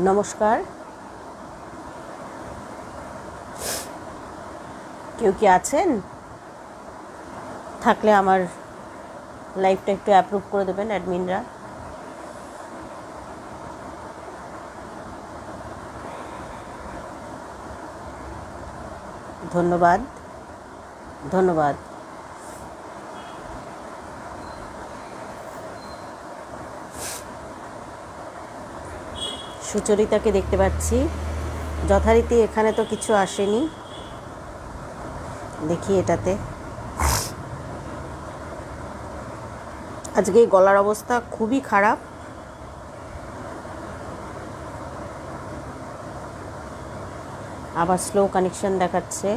নমস্কার। কেউ কি আছেন? থাকলে আমার লাইভটা একটু অ্যাপ্রুভ করে দেবেন অ্যাডমিনরা। ধন্যবাদ ধন্যবাদ। সুচরিতাকে দেখতে পাচ্ছি যথারীতি। এখানে তো কিছু আসেনি, দেখি এটাতে। আজকে গলার অবস্থা খুবই খারাপ। আবার স্লো কানেকশন দেখাচ্ছে।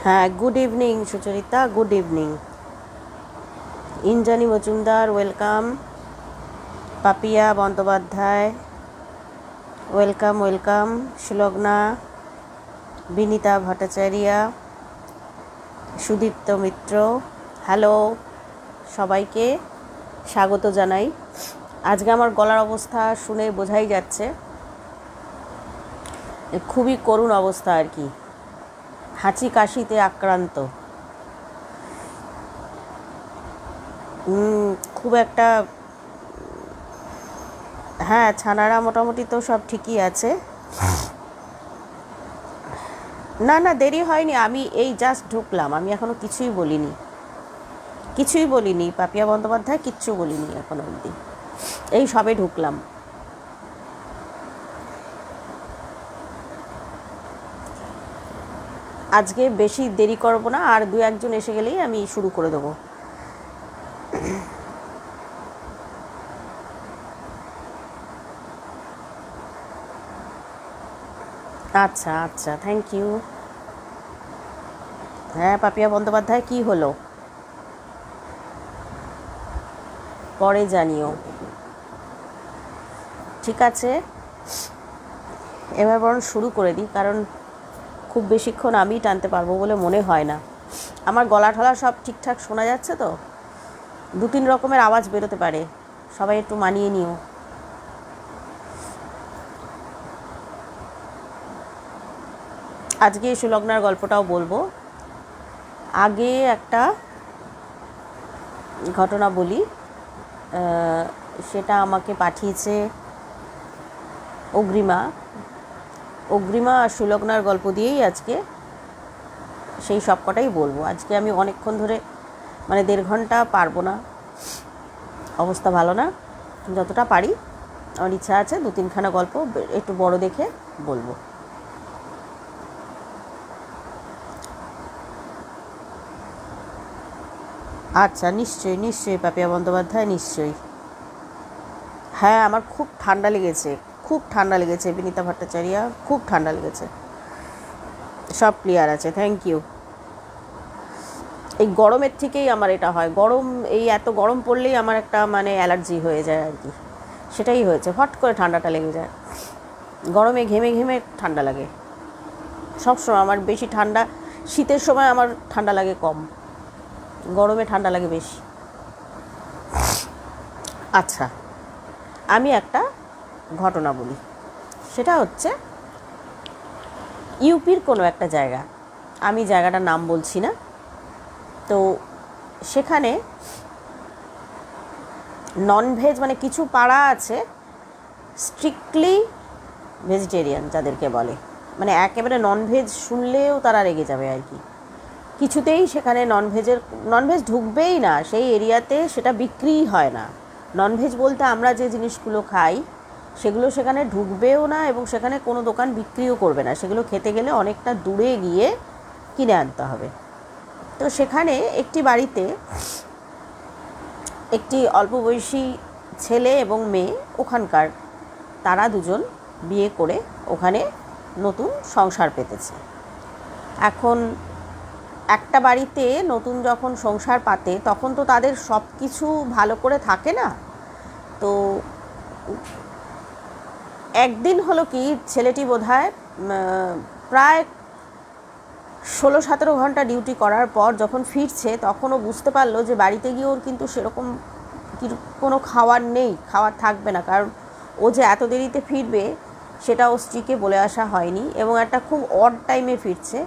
হ্যাঁ, good evening Sucharita, good evening. Indrani Majumdar welcome. Papiya Bandyopadhyay welcome welcome. Sulagna, Binita Bhattacharya, Sudipta Mitra, hello, সবাইকে স্বাগত জানাই। আজকে আমার গলার অবস্থা শুনে বোঝাই যাচ্ছে খুবই করুণ অবস্থা আর কি। হাঁচি কাশিতে আক্রান্ত। খুব একটা, হ্যাঁ, ছানারা মোটামুটি তো সব ঠিকই আছে। না না, দেরি হয়নি, আমি এই জাস্ট ঢুকলাম, আমি এখনো কিছুই বলিনি। পাপিয়া বন্দ্যোপাধ্যায় কিচ্ছু বলিনি এখনো অবধি, এই সবে ঢুকলাম। আজকে বেশি দেরি করব না, আর দু একজন এসে গেলেই আমি শুরু করে দেবো। আচ্ছা আচ্ছা, থ্যাংক ইউ। হ্যাঁ, পাপিয়া বন্দ্যোপাধ্যায় কি হলো পরে জানিও। ঠিক আছে, এবার বরং শুরু করে দিই, কারণ খুব বেশিক্ষণ আমি টানতে পারবো বলে মনে হয় না। আমার গলা ঠলা সব ঠিকঠাক শোনা যাচ্ছে তো? দু তিন রকমের আওয়াজ বেরোতে পারে, সবাই একটু মানিয়ে নিও। আজকে সুলগ্নার গল্পটাও বলবো। আগে একটা ঘটনা বলি, সেটা আমাকে পাঠিয়েছে অগ্রিমা আর সুলগ্নার গল্প দিয়েই আজকে সেই সব কটাই বলবো। আজকে আমি অনেকক্ষণ ধরে, মানে 1.5 ঘন্টা পারবো না, অবস্থা ভালো না। যতটা পারি, আমার ইচ্ছা আছে 2-3খানা গল্প একটু বড় দেখে বলবো। আচ্ছা, নিশ্চয়ই পাপিয়া বন্দ্যোপাধ্যায়, নিশ্চয়ই। হ্যাঁ, আমার খুব ঠান্ডা লেগেছে বিনীতা ভট্টাচার্য, খুব ঠান্ডা লেগেছে। সব ক্লিয়ার আছে, থ্যাংক ইউ। এই গরমের থেকেই আমার এটা হয়, এত গরম পড়লেই আমার একটা মানে অ্যালার্জি হয়ে যায় আর কি। সেটাই হয়েছে, হট করে ঠান্ডাটা লেগে যায়। গরমে ঘেমে ঘেমে ঠান্ডা লাগে সবসময়। আমার বেশি ঠান্ডা, শীতের সময় আমার ঠান্ডা লাগে কম, গরমে ঠান্ডা লাগে বেশি। আচ্ছা, আমি একটা ঘটনা বলি। সেটা হচ্ছে ইউপির কোনো একটা জায়গা, আমি জায়গাটার নাম বলছি না। তো সেখানে ননভেজ, মানে কিছু পাড়া আছে স্ট্রিক্টলি ভেজিটেরিয়ান, যাদেরকে বলে, মানে একেবারে ননভেজ শুনলেও তারা রেগে যাবে আর কি। কিছুতেই সেখানে ননভেজ ঢুকবেই না সেই এরিয়াতে, সেটা বিক্রিই হয় না। ননভেজ বলতে আমরা যে জিনিসগুলো খাই সেগুলো সেখানে ঢুকবেও না, এবং সেখানে কোনো দোকান বিক্রিও করবে না। সেগুলো খেতে গেলে অনেকটা দূরে গিয়ে কিনে আনতে হবে। তো সেখানে একটি বাড়িতে একটি অল্প বয়সী ছেলে এবং মেয়ে, ওখানকার, তারা দুজন বিয়ে করে ওখানে নতুন সংসার পেতেছে। এখন একটা বাড়িতে নতুন যখন সংসার পাতে তখন তো তাদের সব কিছু ভালো করে থাকে না। তো একদিন হলো কি, ছেলেটি বোধহয় প্রায় 16-17 ঘন্টা ডিউটি করার পর যখন ফিরছে তখন ও বুঝতে পারলো যে বাড়িতে গিয়ে ওর কিন্তু সেরকম কোনো খাওয়ার নেই, খাওয়ার থাকবে না, কারণ ও যে এত দেরিতে ফিরবে সেটা ও স্ত্রীকে বলে আসা হয়নি এবং একটা খুব অড টাইমে ফিরছে।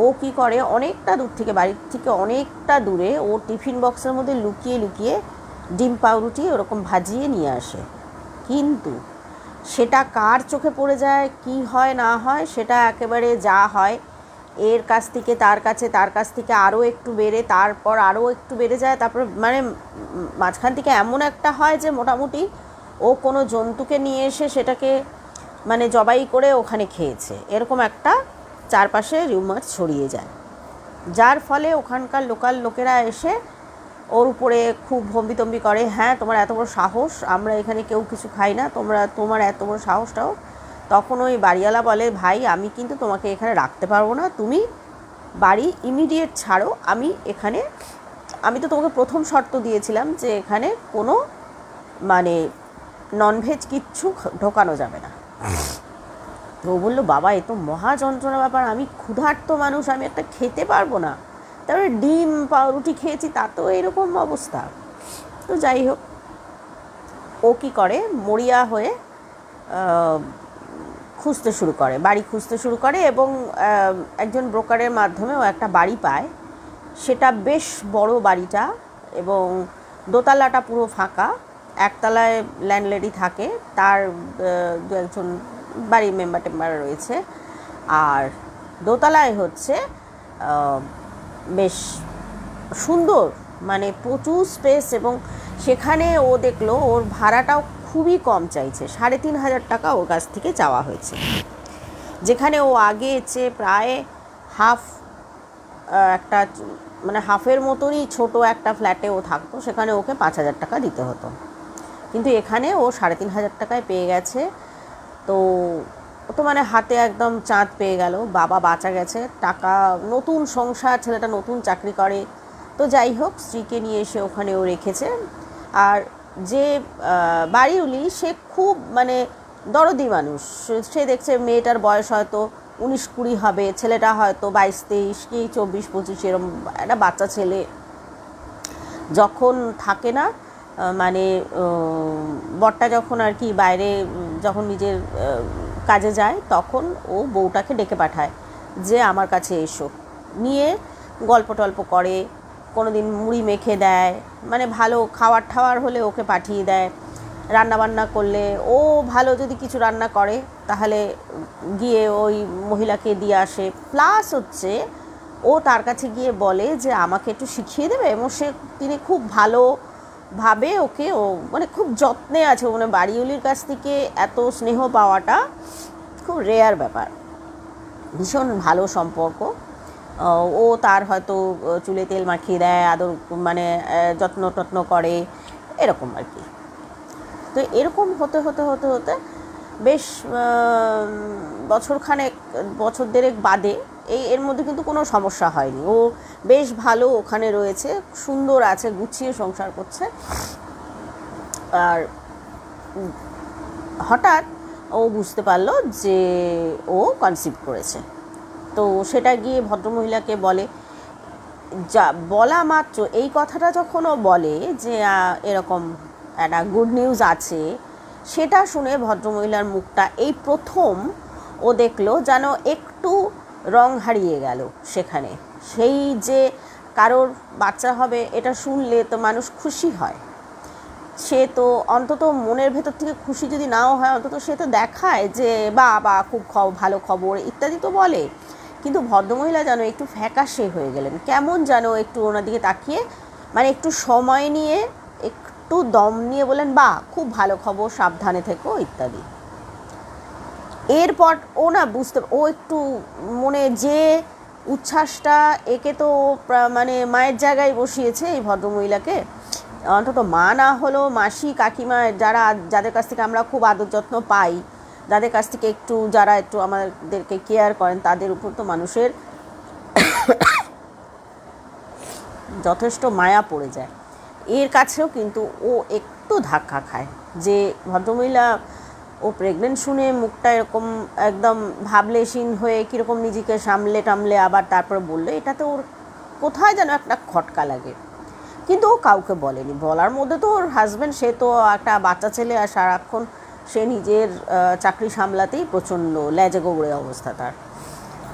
ও কি করে, অনেকটা দূর থেকে, বাড়ির থেকে অনেকটা দূরে ও টিফিন বক্সের মধ্যে লুকিয়ে লুকিয়ে ডিম পাউরুটি ওরকম ভাজিয়ে নিয়ে আসে। কিন্তু সেটা কার চোখে পড়ে যায়, কি হয় না হয়, সেটা একেবারে যা হয় এর কাছ থেকে তার কাছে, তার কাছ থেকে আরও একটু বেড়ে, তারপর আরও একটু বেড়ে যায়, তারপরে মানে মাঝখান থেকে এমন একটা হয় যে মোটামুটি ও কোনো জন্তুকে নিয়ে এসে সেটাকে মানে জবাই করে ওখানে খেয়েছে, এরকম একটা চারপাশে রিউমার ছড়িয়ে যায়, যার ফলে ওখানকার লোকাল লোকেরা এসে ওর উপরে খুব হম্বিতম্বি করে, হ্যাঁ তোমার এত বড় সাহস, আমরা এখানে কেউ কিছু খাই না, তোমার এত বড় সাহসটাও। তখন ওই বাড়িওয়ালা বলে, ভাই আমি কিন্তু তোমাকে এখানে রাখতে পারবো না, তুমি বাড়ি ইমিডিয়েট ছাড়ো, আমি তো তোমাকে প্রথম শর্ত দিয়েছিলাম যে এখানে কোনো মানে ননভেজ কিচ্ছু ঢোকানো যাবে না। তো ও বললো, বাবা এ তো মহা যন্ত্রণা ব্যাপার, আমি ক্ষুধার্ত মানুষ, আমি একটা খেতে পারবো না, তারপরে ডিম পাউরুটি খেয়েছি তাতেও এরকম অবস্থা। তো যাই হোক, ও কী করে, মরিয়া হয়ে খুঁজতে শুরু করে, বাড়ি খুঁজতে শুরু করে এবং একজন ব্রোকারের মাধ্যমে ও একটা বাড়ি পায়। সেটা বেশ বড় বাড়িটা এবং দোতলাটা পুরো ফাঁকা, একতলায় ল্যান্ডলেডি থাকে, তার দু একজন বাড়ির মেম্বার রয়েছে, আর দোতলায় হচ্ছে বেশ সুন্দর মানে প্রচুর স্পেস, এবং সেখানে ও দেখলো ওর ভাড়াটাও খুবই কম চাইছে, 3,500 টাকা ওর কাছ থেকে চাওয়া হয়েছে, যেখানে ও আগে চেয়ে প্রায় হাফ একটা মানে হাফের মতনই ছোট একটা ফ্ল্যাটে ও থাকতো, সেখানে ওকে 5,000 টাকা দিতে হতো, কিন্তু এখানে ও 3,500 টাকায় পেয়ে গেছে। তো ও তো মানে হাতে একদম চাঁদ পেয়ে গেল, বাবা বাঁচা গেছে, টাকা, নতুন সংসার, ছেলেটা নতুন চাকরি করে। তো যাই হোক, স্ত্রীকে নিয়ে এসে ওখানে ও রেখেছে। আর যে বাড়িওয়ালি সে খুব মানে দরদি মানুষ, সে দেখছে মেয়েটার বয়স হয়তো 19-20 হবে, ছেলেটা হয়তো 22-23 কি 24-25 এরকম একটা বাচ্চা ছেলে, যখন থাকে না মানে বরটা যখন আর কি বাইরে যখন নিজের কাজে যায় তখন ও বউটাকে ডেকে পাঠায় যে আমার কাছে এসো, নিয়ে গল্প টল্প করে, কোনো দিন মুড়ি মেখে দেয়, মানে ভালো খাওয়ার ঠাওয়ার হলে ওকে পাঠিয়ে দেয়, রান্নাবান্না করলে ও ভালো যদি কিছু রান্না করে তাহলে গিয়ে ওই মহিলাকে দিয়ে আসে, প্লাস হচ্ছে ও তার কাছে গিয়ে বলে যে আমাকে একটু শিখিয়ে দেবে, এবং তিনি খুব ভালোভাবে ওকে, ও মানে খুব যত্নে আছে, মানে বাড়িওয়ালির কাছ থেকে এত স্নেহ পাওয়াটা খুব রেয়ার ব্যাপার, ভীষণ ভালো সম্পর্ক। ও তার হয়তো চুলে তেল মাখিয়ে দেয়, আদর মানে যত্ন করে, এরকম আর কি। তো এরকম হতে হতে হতে হতে বেশ বছর দেড়েক বাদে এর মধ্যে কিন্তু কোনো সমস্যা হয়নি, ও বেশ ভালো ওখানে রয়েছে, সুন্দর আছে, গুছিয়ে সংসার করছে। আর হঠাৎ ও বুঝতে পারলো যে ও কনসিভ করেছে। তো সেটা গিয়ে ভদ্রমহিলাকে বলে, যা বলা মাত্র এই কথাটা যখন ও বলে যে এরকম একটা গুড নিউজ আছে, সেটা শুনে ভদ্রমহিলার মুখটা এই প্রথম ও দেখলো যেন একটু রং হারিয়ে গেল সেখানে। সেই যে কারোর বাচ্চা হবে এটা শুনলে তো মানুষ খুশি হয়, সে তো অন্তত মনের ভেতর থেকে খুশি যদি নাও হয় অন্তত সে তো দেখায় যে বা খুব ভালো খবর ইত্যাদি তো বলে, কিন্তু ভদ্রমহিলা যেন একটু ফ্যাকাশে হয়ে গেলেন, কেমন যেন একটু ওনার দিকে তাকিয়ে মানে একটু সময় নিয়ে একটু দম নিয়ে বলেন, বা খুব ভালো খবর, সাবধানে থেকো ইত্যাদি। এরপর ও না ও একটু মনে যে উচ্ছ্বাসটা, একে তো মানে মায়ের জায়গায় বসিয়েছে এই ভদ্রমহিলাকে, অন্তত মা না হলেও মাসি কাকিমা যাদের কাছ থেকে আমরা খুব আদর যত্ন পাই, যাদের কাছ থেকে যারা একটু আমাদেরকে কেয়ার করেন, তাদের উপর তো মানুষের যথেষ্ট মায়া পড়ে যায়। এর কাছেও কিন্তু ও একটু ধাক্কা খায় যে ভদ্রমহিলা ও প্রেগনেন্ট শুনে মুখটা এরকম একদম ভাবলেশীন হয়ে কীরকম নিজেকে সামলে টামলে আবার তারপরে বললো, এটাতে ওর কোথায় যেন একটা খটকা লাগে। কিন্তু ও কাউকে বলেনি। বলার মধ্যে তো ওর হাজব্যান্ড, সে তো একটা বাচ্চা ছেলে, আর সারাক্ষণ সে নিজের চাকরি সামলাতেই প্রচণ্ড লেজে গোবরে অবস্থা তার।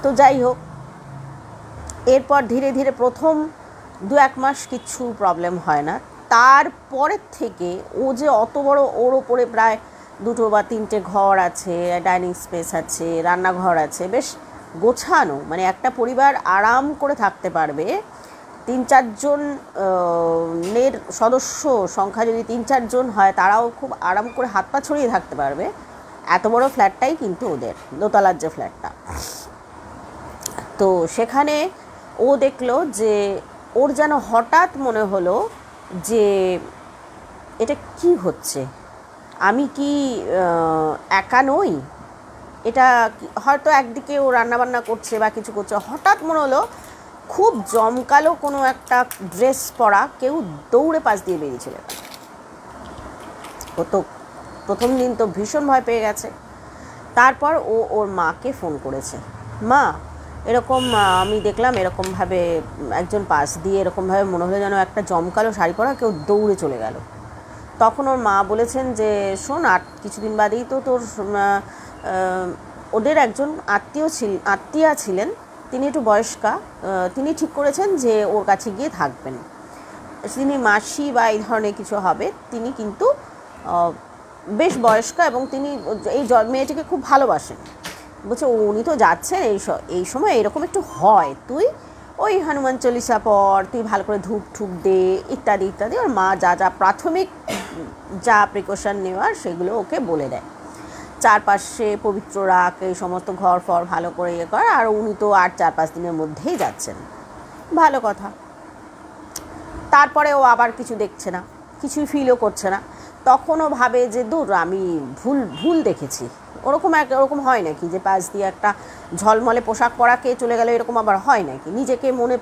তো যাই হোক, এরপর ধীরে ধীরে প্রথম 2-1 মাস কিচ্ছু প্রবলেম হয় না। তারপরের থেকে ও যে অত বড়, ওর ওপরে প্রায় 2 বা 3টে ঘর আছে, ডাইনিং স্পেস আছে, রান্নাঘর আছে, বেশ গোছানো, মানে একটা পরিবার আরাম করে থাকতে পারবে। 3-4 জনের সদস্য সংখ্যা যদি 3-4 জন হয়, তারাও খুব আরাম করে হাত পা ছড়িয়ে থাকতে পারবে। এত বড় ফ্ল্যাটটাই কিন্তু ওদের, দোতলার যে ফ্ল্যাটটা। তো সেখানে ও দেখলো যে ওর যেন হঠাৎ মনে হলো যে এটা কি হচ্ছে, আমি কি একা নই, এটা হয়তো একদিকে ও রান্নাবান্না করছে বা কিছু করছে, হঠাৎ মনে হলো খুব জমকালো কোনো একটা ড্রেস পরা কেউ দৌড়ে পাশ দিয়ে বেরিয়েছিল। ও তো প্রথম দিন তো ভীষণ ভয় পেয়ে গেছে। তারপর ও ওর মাকে ফোন করেছে, মা এরকম আমি দেখলাম এরকমভাবে একজন পাশ দিয়ে এরকমভাবে মনে হলো যেন একটা জমকালো শাড়ি পরা কেউ দৌড়ে চলে গেল। তখন ওর মা বলেছেন যে শোন, আর কিছুদিন বাদেই তো তোর ওদের একজন আত্মীয়া ছিলেন, তিনি একটু বয়স্কা, তিনি ঠিক করেছেন যে ওর কাছে গিয়ে থাকবেন। তিনি মাসি বা এই ধরনের কিছু হবে, তিনি কিন্তু বেশ বয়স্কা এবং তিনি এই মেয়েটিকে খুব ভালোবাসেন। বলছে উনি তো যাচ্ছেন, এই সময় এরকম একটু হয়, তুই ওই হনুমান চল্লিশা পর, তুই ভালো করে ধূপ ঠুপ দে, ইত্যাদি ইত্যাদি। ওর মা যা যা প্রাথমিক যা প্রিকশন নেওয়ার সেগুলো ওকে বলে দেয়। চারপাশে পবিত্র রাখ, এই সমস্ত ঘর ফর ভালো করে ইয়ে কর। আর উনি তো 8-4-5 দিনের মধ্যেই যাচ্ছেন, ভালো কথা। তারপরে ও আবার কিছু দেখছে না, কিছুই ফিলও করছে না। তখনও ভাবে যে দূর, আমি ভুল দেখেছি। ওরকম হয় নাকি যে পাশ দিয়ে একটা ঝলমলে পোশাক পরা কে চলে গেল, এরকম আবার হয় নাকি? নিজেকে মনে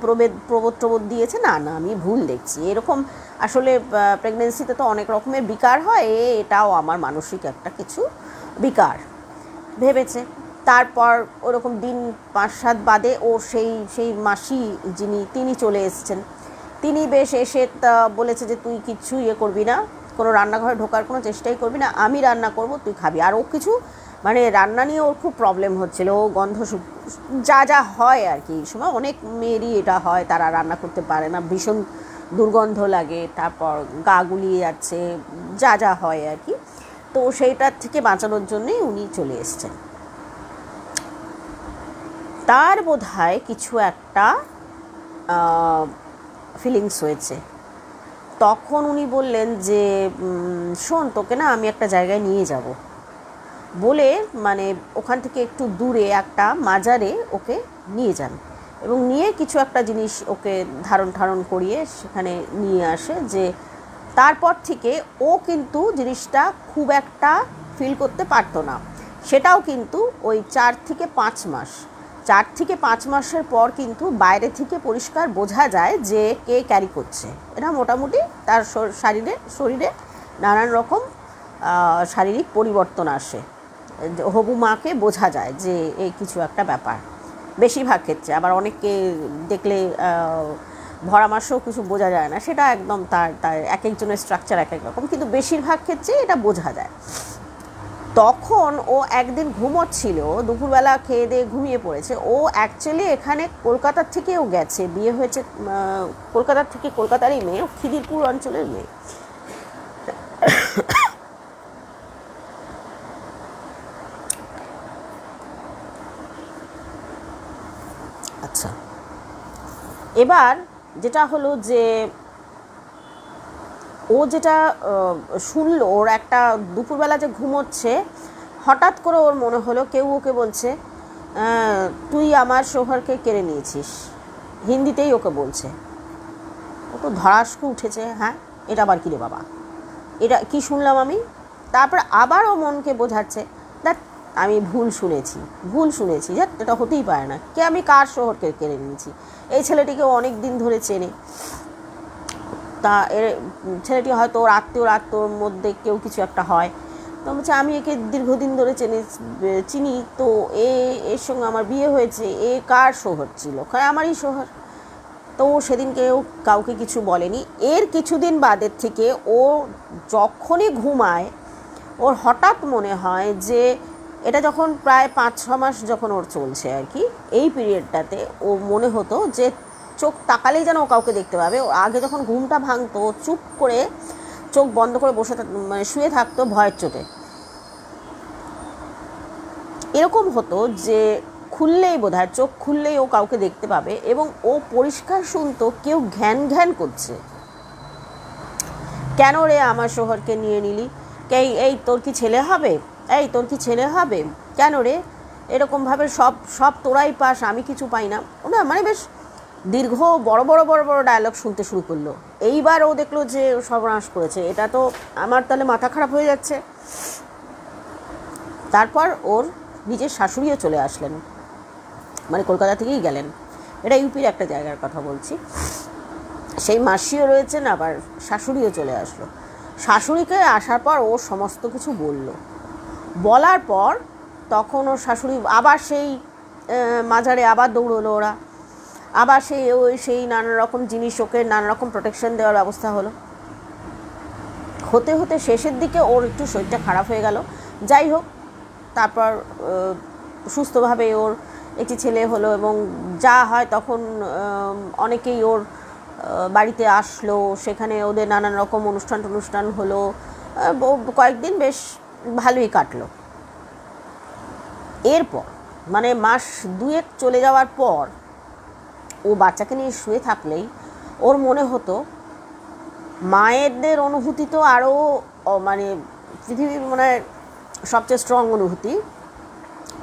প্রবোধ দিয়েছে, না না আমি ভুল দেখছি। এরকম আসলে প্রেগনেন্সিতে তো অনেক রকমের বিকার হয়, এটাও আমার মানসিক একটা কিছু বিকার ভেবেছে। তারপর ওরকম দিন 5-7 বাদে ও সেই মাসি তিনি চলে এসছেন। তিনি বেশ এসে বলেছে যে তুই কিচ্ছু করবি না, কোনো রান্নাঘরে ঢোকার কোনো চেষ্টাই করবি না, আমি রান্না করব, তুই খাবি। আর ও কিছু মানে রান্না নিয়ে ওর খুব প্রবলেম হচ্ছিল, ও গন্ধ যা হয় আর কি। এই সময় অনেক মেয়েরই এটা হয়, তারা রান্না করতে পারে না, ভীষণ দুর্গন্ধ লাগে, তারপর গা গুলিয়ে যাচ্ছে, যা হয় আর কি। তো সেইটার থেকে বাঁচানোর জন্যই উনি চলে এসছেন। তার বোধহয় কিছু একটা ফিলিংস হয়েছে। তখন উনি বললেন যে শোন, তোকে না আমি একটা জায়গায় নিয়ে যাব বলে, মানে ওখান থেকে একটু দূরে একটা মাজারে ওকে নিয়ে যান এবং নিয়ে কিছু একটা জিনিস ওকে ধারণ করিয়ে সেখানে নিয়ে আসে। যে তারপর থেকে ও কিন্তু জিনিসটা খুব একটা ফিল করতে পারতো না। সেটাও কিন্তু ওই 4 থেকে 5 মাস, 4 থেকে 5 মাসের পর কিন্তু বাইরে থেকে পরিষ্কার বোঝা যায় যে কে ক্যারি করছে। এটা মোটামুটি তার শরীরে নানান রকম শারীরিক পরিবর্তন আসে, হবু মাকে বোঝা যায় যে এই কিছু একটা ব্যাপার। বেশিরভাগ ক্ষেত্রে, আবার অনেককে দেখলে ভরা মাসেও কিছু বোঝা যায় না, সেটা একদম তার এক একজনের স্ট্রাকচার এক এক রকম, কিন্তু বেশিরভাগ ক্ষেত্রে এটা বোঝা যায়। তখন ও একদিন ঘুমোচ্ছিল, দুপুরবেলা খেয়ে দিয়ে ঘুমিয়ে পড়েছে। ও অ্যাকচুয়ালি এখানে কলকাতার থেকেও গেছে, বিয়ে হয়েছে কলকাতার থেকে, কলকাতারই মেয়ে, খিদিরপুর অঞ্চলের মেয়ে। আচ্ছা, এবার যেটা হলো যে ও যেটা শুনলো, ওর একটা দুপুরবেলা যে ঘুমোচ্ছে, হঠাৎ করে ওর মনে হলো কেউ ওকে বলছে তুই আমার শোহরকে কেড়ে নিয়েছিস, হিন্দিতেই ওকে বলছে। ও তো ধড়াস্কু উঠেছে, হ্যাঁ এটা আবার কী রে বাবা, এটা কি শুনলাম আমি? তারপর আবার ও মনকে বোঝাচ্ছে, দেখ আমি ভুল শুনেছি, যে এটা হতেই পারে না, কে আমি কার শহরকে কেড়ে নিয়েছি, এই ছেলেটিকে অনেক দিন ধরে চেনে। তা ছেলেটি হয়তো ওর আত্মীয়র মধ্যে কেউ কিছু একটা হয়। তো বলছে আমি একে দীর্ঘদিন ধরে চিনি, তো এর সঙ্গে আমার বিয়ে হয়েছে, এ কার শোহর ছিল? আমারই শোহর। তো সেদিনকেও কাউকে কিছু বলেনি। এর কিছুদিন বাদের থেকে ও যখনই ঘুমায় ওর হঠাৎ মনে হয় যে এটা যখন প্রায় 5-6 মাস যখন ওর চলছে আর কি, এই পিরিয়ডটাতে ও মনে হতো যে চোখ তাকালেই যেন ও কাউকে দেখতে পাবে। আগে যখন ঘুমটা ভাঙতো চুপ করে চোখ বন্ধ করে বসে মানে শুয়ে থাকতো ভয়ের চোটে। এরকম হতো যে খুললেই বোধহয় চোখ খুললেই ও কাউকে দেখতে পাবে, এবং ও পরিষ্কার শুনতো কেউ ঘ্যান ঘ্যান করছে, কেন রে আমার শোহরকে নিয়ে নিলি, এই তোর কি ছেলে হবে, এই তোর কি ছেলে হবে, কেন রে এরকমভাবে সব তোরাই পাস, আমি কিছু পাই না। ওটা মানে বেশ দীর্ঘ বড় বড় ডায়লগ শুনতে শুরু করলো। এইবার ও দেখলো যে সর্বনাশ করেছে, এটা তো আমার তাহলে মাথা খারাপ হয়ে যাচ্ছে। তারপর ওর নিজের শাশুড়িও চলে আসলেন, মানে কলকাতা থেকেই গেলেন। এটা ইউপির একটা জায়গার কথা বলছি। সেই মাসিও রয়েছেন, আবার শাশুড়িও চলে আসলো। শাশুড়িকে আসার পর ও সমস্ত কিছু বলার পর তখন ওর শাশুড়ি আবার সেই মাজারে আবার দৌড়লো ওরা, আবার সেই নানা রকম জিনিস, ওকে নানা রকম প্রোটেকশন দেওয়ার ব্যবস্থা হলো। হতে হতে শেষের দিকে ওর একটু শরীরটা খারাপ হয়ে গেল। যাই হোক, তারপর সুস্থভাবে ওর একটি ছেলে হলো, এবং যা হয় তখন অনেকেই ওর বাড়িতে আসলো, সেখানে ওদের নানান রকম অনুষ্ঠান হলো। কয়েকদিন বেশ ভালোই কাটলো। এরপর মানে মাস 2 চলে যাওয়ার পর ও বাচ্চাকে নিয়ে শুয়ে থাকলেই ওর মনে হতো মায়েদের অনুভূতি তো আরও মানে পৃথিবীর মানে সবচেয়ে স্ট্রং অনুভূতি,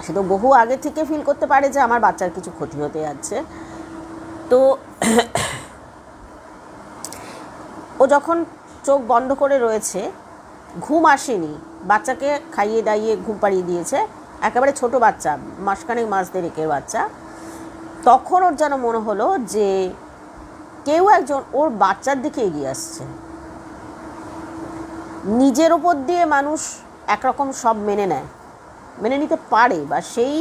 সে তো বহু আগে থেকে ফিল করতে পারে যে আমার বাচ্চার কিছু ক্ষতি হতে যাচ্ছে। তো ও যখন চোখ বন্ধ করে রয়েছে, ঘুম আসেনি, বাচ্চাকে খাইয়ে দাইয়ে ঘুম পাড়িয়ে দিয়েছে, একেবারে ছোট বাচ্চা, মাসখানেক মাস দেড়েকের বাচ্চা, তখন ওর যেন মনে হলো যে কেউ একজন ওর বাচ্চার দিকে এগিয়ে আসছে। নিজের ওপর দিয়ে মানুষ একরকম সব মেনে নিতে পারে, বা সেই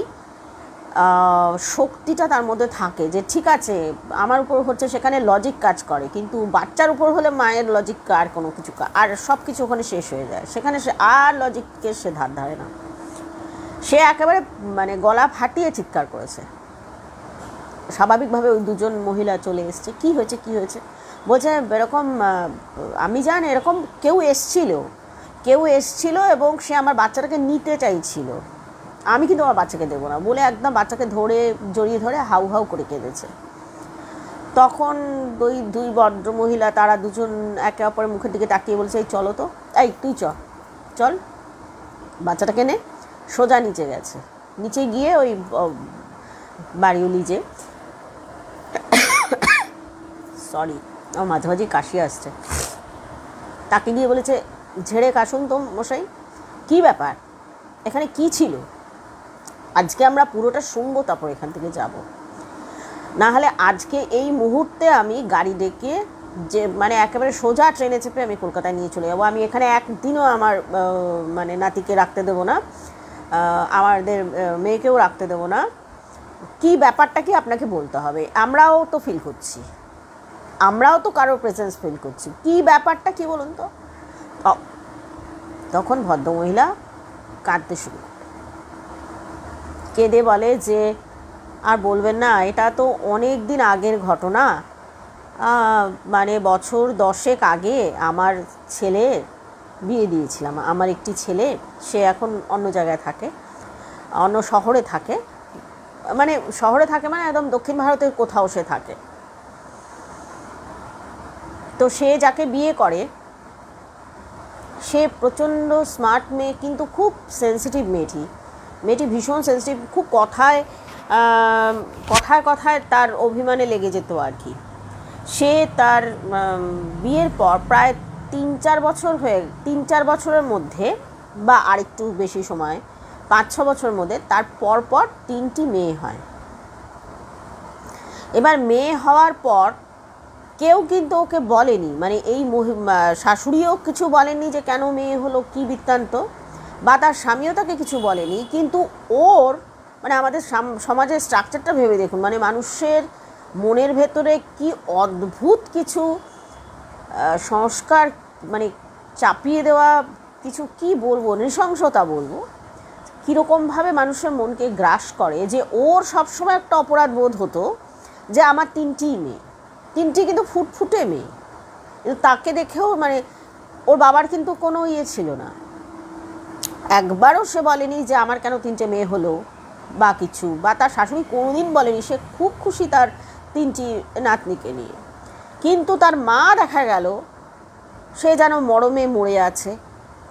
শক্তিটা তার মধ্যে থাকে যে ঠিক আছে আমার উপর হচ্ছে, সেখানে লজিক কাজ করে, কিন্তু বাচ্চার উপর হলে মায়ের লজিক আর কোনো কিছু আর সব কিছু ওখানে শেষ হয়ে যায়, সেখানে সে আর লজিককে সে ধার ধারে না। সে একেবারে মানে গলা ফাটিয়ে চিৎকার করেছে। স্বাভাবিকভাবে ওই দুজন মহিলা চলে এসছে। কি হয়েছে বলছে এরকম আমি জানি এরকম কেউ এসছিল এবং সে আমার বাচ্চাটাকে নিতে চাইছিল, আমি কিন্তু আমার বাচ্চাকে দেবো না বলে একদম বাচ্চাকে জড়িয়ে ধরে হাউ হাউ করে কেঁদেছে। তখন দুই ভদ্র মহিলা, তারা দুজন একে অপরের মুখের দিকে তাকিয়ে বলছে এই চলো তো, এই তুই চল বাচ্চাটাকে নে। সোজা নিচে গেছে, নিচে গিয়ে ওই বাড়িওলি যে সরি আমার মাঝে মাঝে কাশি আসছে, তাকে গিয়ে বলেছে ঝেড়ে কাশুন তো মশাই, কী ব্যাপার, এখানে কি ছিল, আজকে আমরা পুরোটা শুনবো, তারপর এখান থেকে যাব, না হলে আজকে এই মুহূর্তে আমি গাড়ি ডেকে যে মানে একেবারে সোজা ট্রেনে চেপে আমি কলকাতায় নিয়ে চলে যাবো। আমি এখানে একদিনও আমার মানে নাতিকে রাখতে দেবো না, আমাদের মেয়েকেও রাখতে দেবো না। কি ব্যাপারটা কি আপনাকে বলতে হবে, আমরাও তো ফিল করছি, আমরাও তো কারোর প্রেজেন্স ফিল করছি, কি ব্যাপারটা কি বলুন তো। তখন ভদ্রমহিলা কাঁদতে শুরু কেঁদে বলে যে আর বলবেন না, এটা তো অনেক দিন আগের ঘটনা, মানে বছর 10 আগে আমার ছেলের বিয়ে দিয়েছিলাম। আমার একটি ছেলে, সে এখন অন্য জায়গায় থাকে, অন্য শহরে থাকে, মানে শহরে থাকে মানে একদম দক্ষিণ ভারতের কোথাও সে থাকে। তো সে যাকে বিয়ে করে সে প্রচণ্ড স্মার্ট মেয়ে, কিন্তু খুব সেন্সিটিভ মেয়েটি ভীষণ সেন্সিটিভ, খুব কথায় তার অভিমানে লেগে যেত আর কি। সে তার বিয়ের পর প্রায় 3-4 বছরের মধ্যে, বা আরেকটু বেশি সময় 5-6 বছরের মধ্যে তার পর 3টি মেয়ে হয়। এবার মেয়ে হওয়ার পর কেউ কিন্তু ওকে বলেনি, মানে এই শাশুড়িও কিছু বলেনি যে কেন মেয়ে হলো, কী বৃত্তান্ত, বা তার স্বামীও তাকে কিছু বলেনি। কিন্তু ওর মানে আমাদের সমাজের স্ট্রাকচারটা ভেবে দেখুন, মানে মানুষের মনের ভেতরে কি অদ্ভুত কিছু সংস্কার, মানে চাপিয়ে দেওয়া কিছু, কি বলবো, নৃশংসতা বলবো, কীরকমভাবে মানুষের মনকে গ্রাস করে, যে ওর সবসময় একটা অপরাধ বোধ হতো যে আমার 3টি মেয়ে, 3টি কিন্তু ফুটফুটে মেয়ে, কিন্তু তাকে দেখেও মানে ওর বাবার কিন্তু কোনো ইয়ে ছিল না, একবারও সে বলেনি যে আমার কেন 3টে মেয়ে হলো বা কিছু, বা তার শাশুড়ি কোনোদিন বলেনি, সে খুব খুশি তার 3টি নাতনিকে নিয়ে। কিন্তু তার মা দেখা গেল সে যেন মরমে মরে আছে,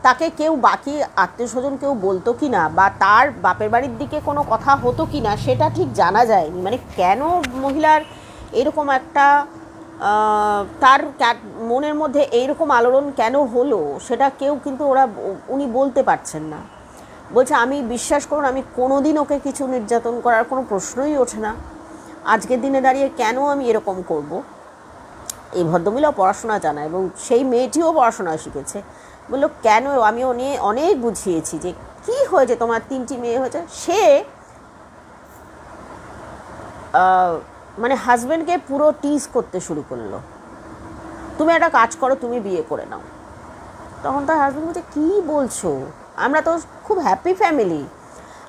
তাকে কেউ বাকি আত্মীয় স্বজন কেউ বলতো কি না, বা তার বাপের বাড়ির দিকে কোনো কথা হতো কি না সেটা ঠিক জানা যায়নি। মানে কেন মহিলার এরকম একটা তার মনের মধ্যে এইরকম আলোড়ন কেন হলো সেটা কেউ কিন্তু উনি বলতে পারছেন না। বলছে আমি বিশ্বাস করুন আমি কোনো দিন ওকে কিছু নির্যাতন করার কোনো প্রশ্নই ওঠে না, আজকের দিনে দাঁড়িয়ে কেন আমি এরকম করব। এই ভদ্রমহিলাও পড়াশোনা জানা এবং সেই মেয়েটিও পড়াশোনা শিখেছে। বললো কেন, আমি অনেক বুঝিয়েছি যে কি হয়েছে, তোমার 3টি মেয়ে হয়েছে। সে মানে হাজব্যান্ডকে পুরো টিজ করতে শুরু করলো, তুমি একটা কাজ করো, তুমি বিয়ে করে নাও। তখন তার হাজব্যান্ড বলছে কী বলছো, আমরা তো খুব হ্যাপি ফ্যামিলি,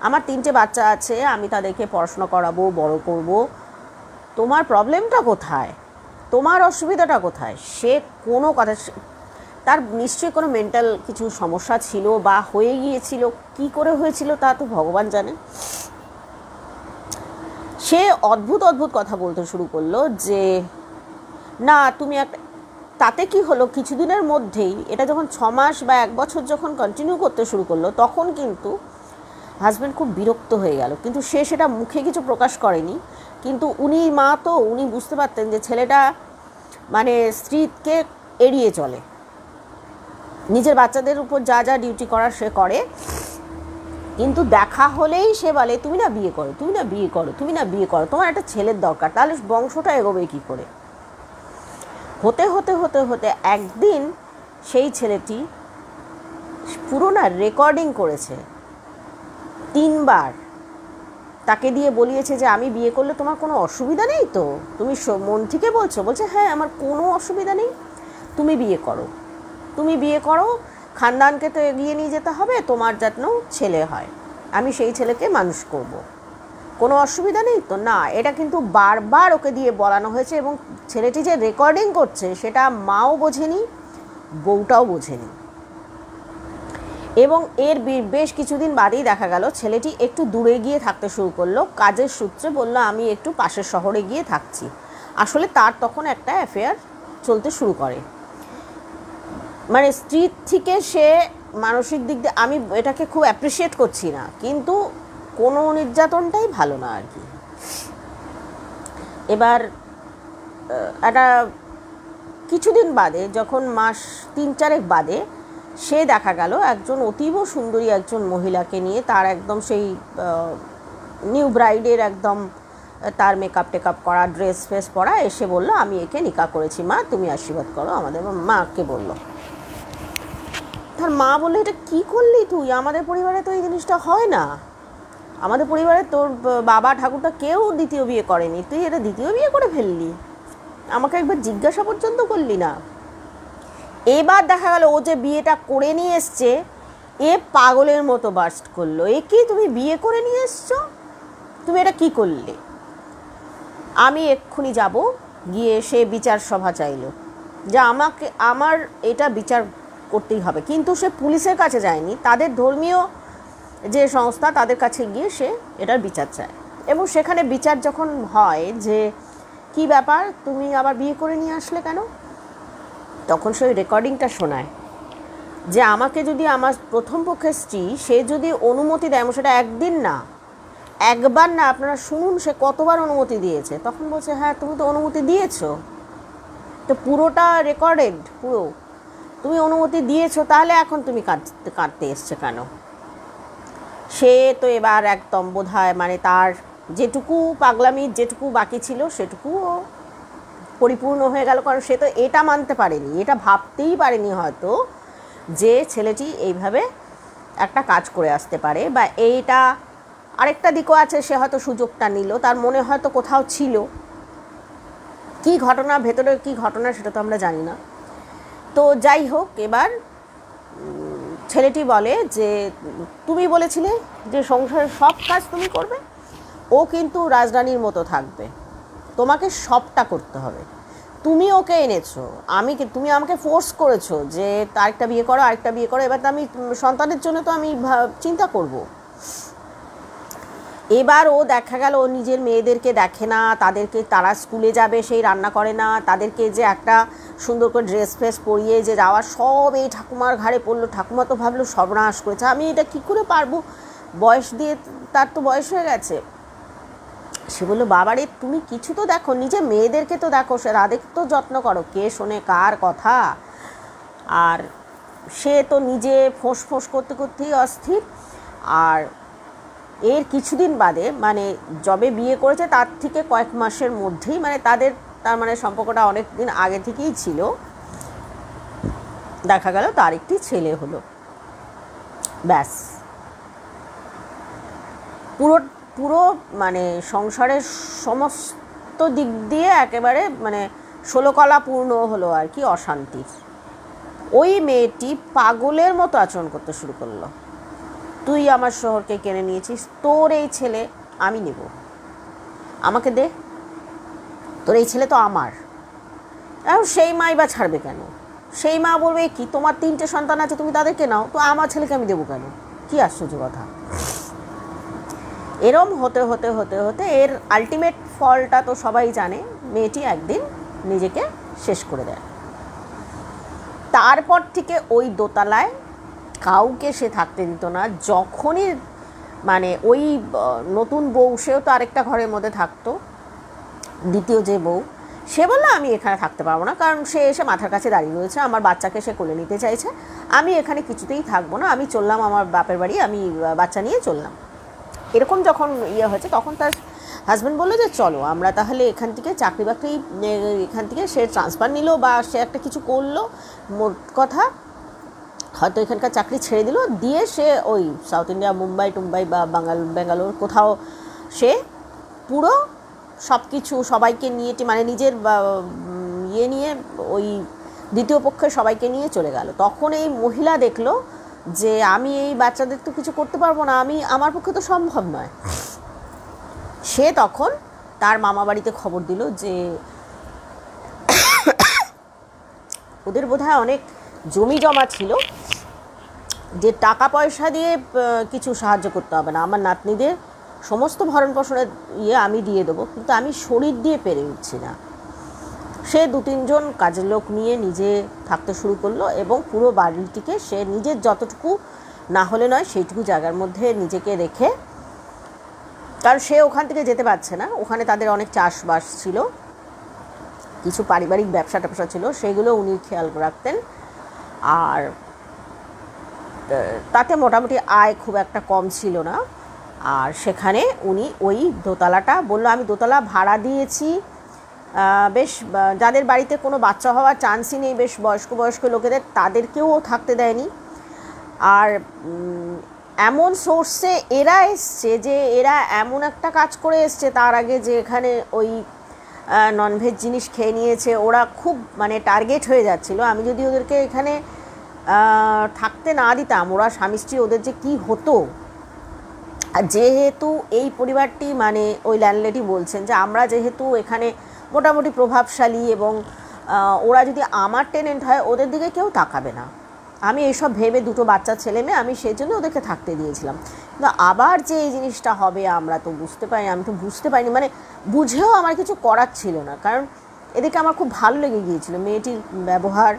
আমার 3টে বাচ্চা আছে, আমি তাদেরকে পড়াশোনা করাবো, বড় করব, তোমার প্রবলেমটা কোথায়, তোমার অসুবিধাটা কোথায়। সে কোনো কথা, তার নিশ্চয়ই কোনো মেন্টাল কিছু সমস্যা ছিল বা হয়ে গিয়েছিল, কি করে হয়েছিল তা তো ভগবান জানে। সে অদ্ভুত অদ্ভুত কথা বলতে শুরু করলো যে না তুমি একটা, তাতে কি হলো কিছুদিনের মধ্যেই, এটা যখন 6 মাস বা 1 বছর যখন কন্টিনিউ করতে শুরু করলো, তখন কিন্তু হাজব্যান্ড খুব বিরক্ত হয়ে গেল। কিন্তু সে সেটা মুখে কিছু প্রকাশ করেনি, কিন্তু উনি মা তো উনি বুঝতে পারতেন যে ছেলেটা মানে স্ত্রীকে এড়িয়ে চলে, নিজের বাচ্চাদের উপর যা যা ডিউটি করার সে করে, কিন্তু দেখা হলেই সে বলে তুমি না বিয়ে করো, তুমি না বিয়ে করো, তুমি না বিয়ে করো, তোমার একটা ছেলের দরকার, তাহলে বংশটা এগোবে কী করে। হতে হতে হতে হতে একদিন সেই ছেলেটি পুরো না রেকর্ডিং করেছে 3বার, তাকে দিয়ে বলিয়েছে যে আমি বিয়ে করলে তোমার কোনো অসুবিধা নেই তো, তুমি মন থেকে বলছো, বলছে হ্যাঁ আমার কোনো অসুবিধা নেই, তুমি বিয়ে করো, তুমি বিয়ে করো, খানদানকে তো এগিয়ে নিয়ে যেতে হবে, তোমার যেন ছেলে হয়, আমি সেই ছেলেকে মানুষ করব, কোনো অসুবিধা নেই তো। না, এটা কিন্তু বারবার ওকে দিয়ে বলানো হয়েছে, এবং ছেলেটি যে রেকর্ডিং করছে সেটা মাও বোঝেনি, বউটাও বোঝেনি। এবং এর বেশ কিছুদিন বাদেই দেখা গেল ছেলেটি একটু দূরে গিয়ে থাকতে শুরু করলো, কাজের সূত্রে বললো আমি একটু পাশের শহরে গিয়ে থাকছি। আসলে তার তখন একটা অ্যাফেয়ার চলতে শুরু করে, মানে স্ত্রীর থেকে সে মানসিক দিক দিয়ে, আমি এটাকে খুব অ্যাপ্রিসিয়েট করছি না, কিন্তু কোনো নির্যাতনটাই ভালো না আর কি। এবার একটা কিছুদিন বাদে, যখন মাস 3-4 বাদে, সে দেখা গেল একজন অতীব সুন্দরী একজন মহিলাকে নিয়ে, তার একদম সেই নিউ ব্রাইডের একদম তার মেকআপ টেকআপ করা, ড্রেস ফ্রেস পরা, এসে বলল আমি একে নিকা করেছি, মা তুমি আশীর্বাদ করো আমাদের। মাকে বলল, তার মা বললো এটা কী করলি তুই, আমাদের পরিবারে তো এই জিনিসটা হয় না, আমাদের পরিবারে তোর বাবা ঠাকুরটা কেউ দ্বিতীয় বিয়ে করেনি, তুই এটা দ্বিতীয় বিয়ে করে ফেললি, আমাকে একবার জিজ্ঞাসা পর্যন্ত করলি না। এবার দেখা গেল ও যে বিয়েটা করে নিয়ে এসছে, এ পাগলের মতো বার্স্ট করলো, এ কি তুমি বিয়ে করে নিয়ে এসছো, তুমি এটা কি করলে, আমি এক্ষুনি যাব। গিয়ে সে বিচার সভা চাইলো যে আমার এটা বিচার করতেই হবে, কিন্তু সে পুলিশের কাছে যায়নি, তাদের ধর্মীয় যে সংস্থা তাদের কাছে গিয়ে সে এটার বিচার চায়। এবং সেখানে বিচার যখন হয় যে কি ব্যাপার তুমি আবার বিয়ে করে নিয়ে আসলে কেন, তখন সেই রেকর্ডিংটা শোনায় যে আমাকে যদি আমার প্রথম পক্ষের স্ত্রী সে যদি অনুমতি দেয়, সেটা একদিন না একবার না, আপনারা শুনুন সে কতবার অনুমতি দিয়েছে। তখন বলছে হ্যাঁ তুমি তো অনুমতি দিয়েছো, তো পুরোটা রেকর্ডেড, পুরো তুমি অনুমতি দিয়েছো, তাহলে এখন তুমি কাটতে এসছে কেন। সে তো এবার একদম বোধহয় মানে তার যেটুকু পাগলামির যেটুকু বাকি ছিল সেটুকু পরিপূর্ণ হয়ে গেল। কারণ সে তো এটা মানতে পারেনি, এটা ভাবতেই পারেনি হয়তো যে ছেলেটি এইভাবে একটা কাজ করে আসতে পারে, বা এইটা আরেকটা দিকও আছে, সে হয়তো সুযোগটা নিল, তার মনে হয়তো কোথাও ছিল। কি ঘটনা, ভেতরে কি ঘটনা সেটা তো আমরা জানি না। তো যাই হোক, এবার ছেলেটি বলে যে তুমি বলেছিলে যে সংসারের সব কাজ তুমি করবে, ও কিন্তু রাজরানীর মতো থাকবে, তোমাকে সবটা করতে হবে। তুমি ওকে এনেছো, তুমি আমাকে ফোর্স করেছো যে আরেকটা বিয়ে করো, আরেকটা বিয়ে করো, এবার তো আমি সন্তানের জন্য তো আমি চিন্তা করব। এবার ও দেখা গেল ও নিজের মেয়েদেরকে দেখে না, তারা স্কুলে যাবে সেই রান্না করে না, তাদেরকে যে একটা সুন্দর করে ড্রেস ফ্রেস পরিয়ে যে যাওয়া, সব এই ঠাকুমার ঘাড়ে পড়লো। ঠাকুমা তো ভাবলো সর্বনাশ করেছে, আমি এটা কী করে পারবো, বয়স দিয়ে, তার তো বয়স হয়ে গেছে। সে বললো বাবারে তুমি কিছু তো দেখো, নিজে মেয়েদেরকে তো দেখো, সে তাদের তো যত্ন করো, কে শোনে কার কথা। আর সে তো নিজে ফোঁস ফোঁস করতে করতেই অস্থির। আর এর কিছুদিন বাদে, মানে যবে বিয়ে করেছে তার থেকে কয়েক মাসের মধ্যেই, মানে তার মানে সম্পর্কটা অনেক দিন আগে থেকেই ছিল, দেখা গেল তার একটি ছেলে হলো। ব্যাস, পুরো মানে সংসারের সমস্ত দিক দিয়ে একেবারে মানে ষোলকলা পূর্ণ হলো আর কি অশান্তির। ওই মেয়েটি পাগলের মতো আচরণ করতে শুরু করলো, তুই আমার শহরকে কিনে নিয়েছিস, তোর এই ছেলে আমি নেব, আমাকে দে, তোর এই ছেলে তো আমার। এখন সেই মাই বা ছাড়বে কেন? সেই মা বলবে কি তোমার 3টে সন্তান আছে, তুমি তাদেরকে নাও, তো আমার ছেলেকে আমি দেবো কেন? কি আশ্চর্য কথা। এরম হতে হতে হতে হতে এর আলটিমেট ফলটা তো সবাই জানে, মেয়েটি একদিন নিজেকে শেষ করে দেয়। তারপর থেকে ওই দোতলায় কাউকে সে থাকতে দিত না। যখনই মানে ওই নতুন বউ, সেও তো আরেকটা ঘরের মধ্যে থাকতো, দ্বিতীয় যে বউ, সে বললো আমি এখানে থাকতে পারবো না, কারণ সে এসে মাথার কাছে দাঁড়িয়ে রয়েছে, আমার বাচ্চাকে সে কোলে নিতে চাইছে, আমি এখানে কিছুতেই থাকবো না, আমি চললাম আমার বাপের বাড়ি, আমি বাচ্চা নিয়ে চললাম। এরকম যখন হয়েছে, তখন তার হাজব্যান্ড বললো যে চলো আমরা তাহলে এখান থেকে চাকরি বাকরি, এখান থেকে সে ট্রান্সফার নিল বা সে একটা কিছু করলো, মোট কথা হয়তো এখানকার চাকরি ছেড়ে দিল, দিয়ে সে ওই সাউথ ইন্ডিয়া, মুম্বাই টুম্বাই বা ব্যাঙ্গালোর কোথাও সে পুরো সব কিছু সবাইকে নিয়ে, মানে নিজের নিয়ে ওই দ্বিতীয় পক্ষের সবাইকে নিয়ে চলে গেল। তখন এই মহিলা দেখলো যে আমি এই বাচ্চাদের তো কিছু করতে পারবো না, আমার পক্ষে তো সম্ভব নয়। সে তখন তার মামা বাড়িতে খবর দিল যে ওদের বোধহয় অনেক জমি জমা ছিল, যে টাকা পয়সা দিয়ে কিছু সাহায্য করতে হবে না, আমার নাতনিদের সমস্ত ভরণ পোষণের আমি দিয়ে দেবো, কিন্তু আমি শরীর দিয়ে পেরে উঠছি না। সে 2-3 জন কাজের লোক নিয়ে নিজে থাকতে শুরু করলো, এবং পুরো বাড়িটিকে সে নিজের যতটুকু না হলে নয় সেইটুকু জায়গার মধ্যে নিজেকে রেখে, কারণ সে ওখান থেকে যেতে পারছে না, ওখানে তাদের অনেক চাষবাস ছিল, কিছু পারিবারিক ব্যবসা ট্যাবসা ছিল, সেগুলো উনি খেয়াল রাখতেন। আর তাতে মোটামুটি আয় খুব একটা কম ছিল না। আর সেখানে উনি ওই দোতলাটা, বললো আমি দোতলা ভাড়া দিয়েছি, বেশ যাদের বাড়িতে কোনো বাচ্চা হওয়ার চান্সই নেই, বেশ বয়স্ক লোকেদের, তাদেরকেও থাকতে দেয়নি। আর এমন সোর্সে এরা এসছে যে এরা এমন একটা কাজ করে এসছে তার আগে, যে এখানে ওই ননভেজ জিনিস খেয়ে নিয়েছে, ওরা খুব মানে টার্গেট হয়ে যাচ্ছিল। আমি যদি ওদেরকে এখানে থাকতে না দিতাম, ওরা স্বামী স্ত্রী, ওদের যে কী হতো। আর যেহেতু এই পরিবারটি, মানে ওই ল্যান্ডলেডি বলছেন যে আমরা যেহেতু এখানে মোটামুটি প্রভাবশালী, এবং ওরা যদি আমার টেনেন্ট হয় ওদের দিকে কেউ তাকাবে না, আমি এইসব ভেবে 2টো বাচ্চা ছেলে মেয়ে, আমি সেই জন্য ওদেরকে থাকতে দিয়েছিলাম। কিন্তু আবার যে এই জিনিসটা হবে আমরা তো বুঝতে পারিনি, আমি তো বুঝতে পারিনি, মানে বুঝেও আমার কিছু করার ছিল না, কারণ এদিকে আমার খুব ভালো লেগে গিয়েছিল মেয়েটির ব্যবহার।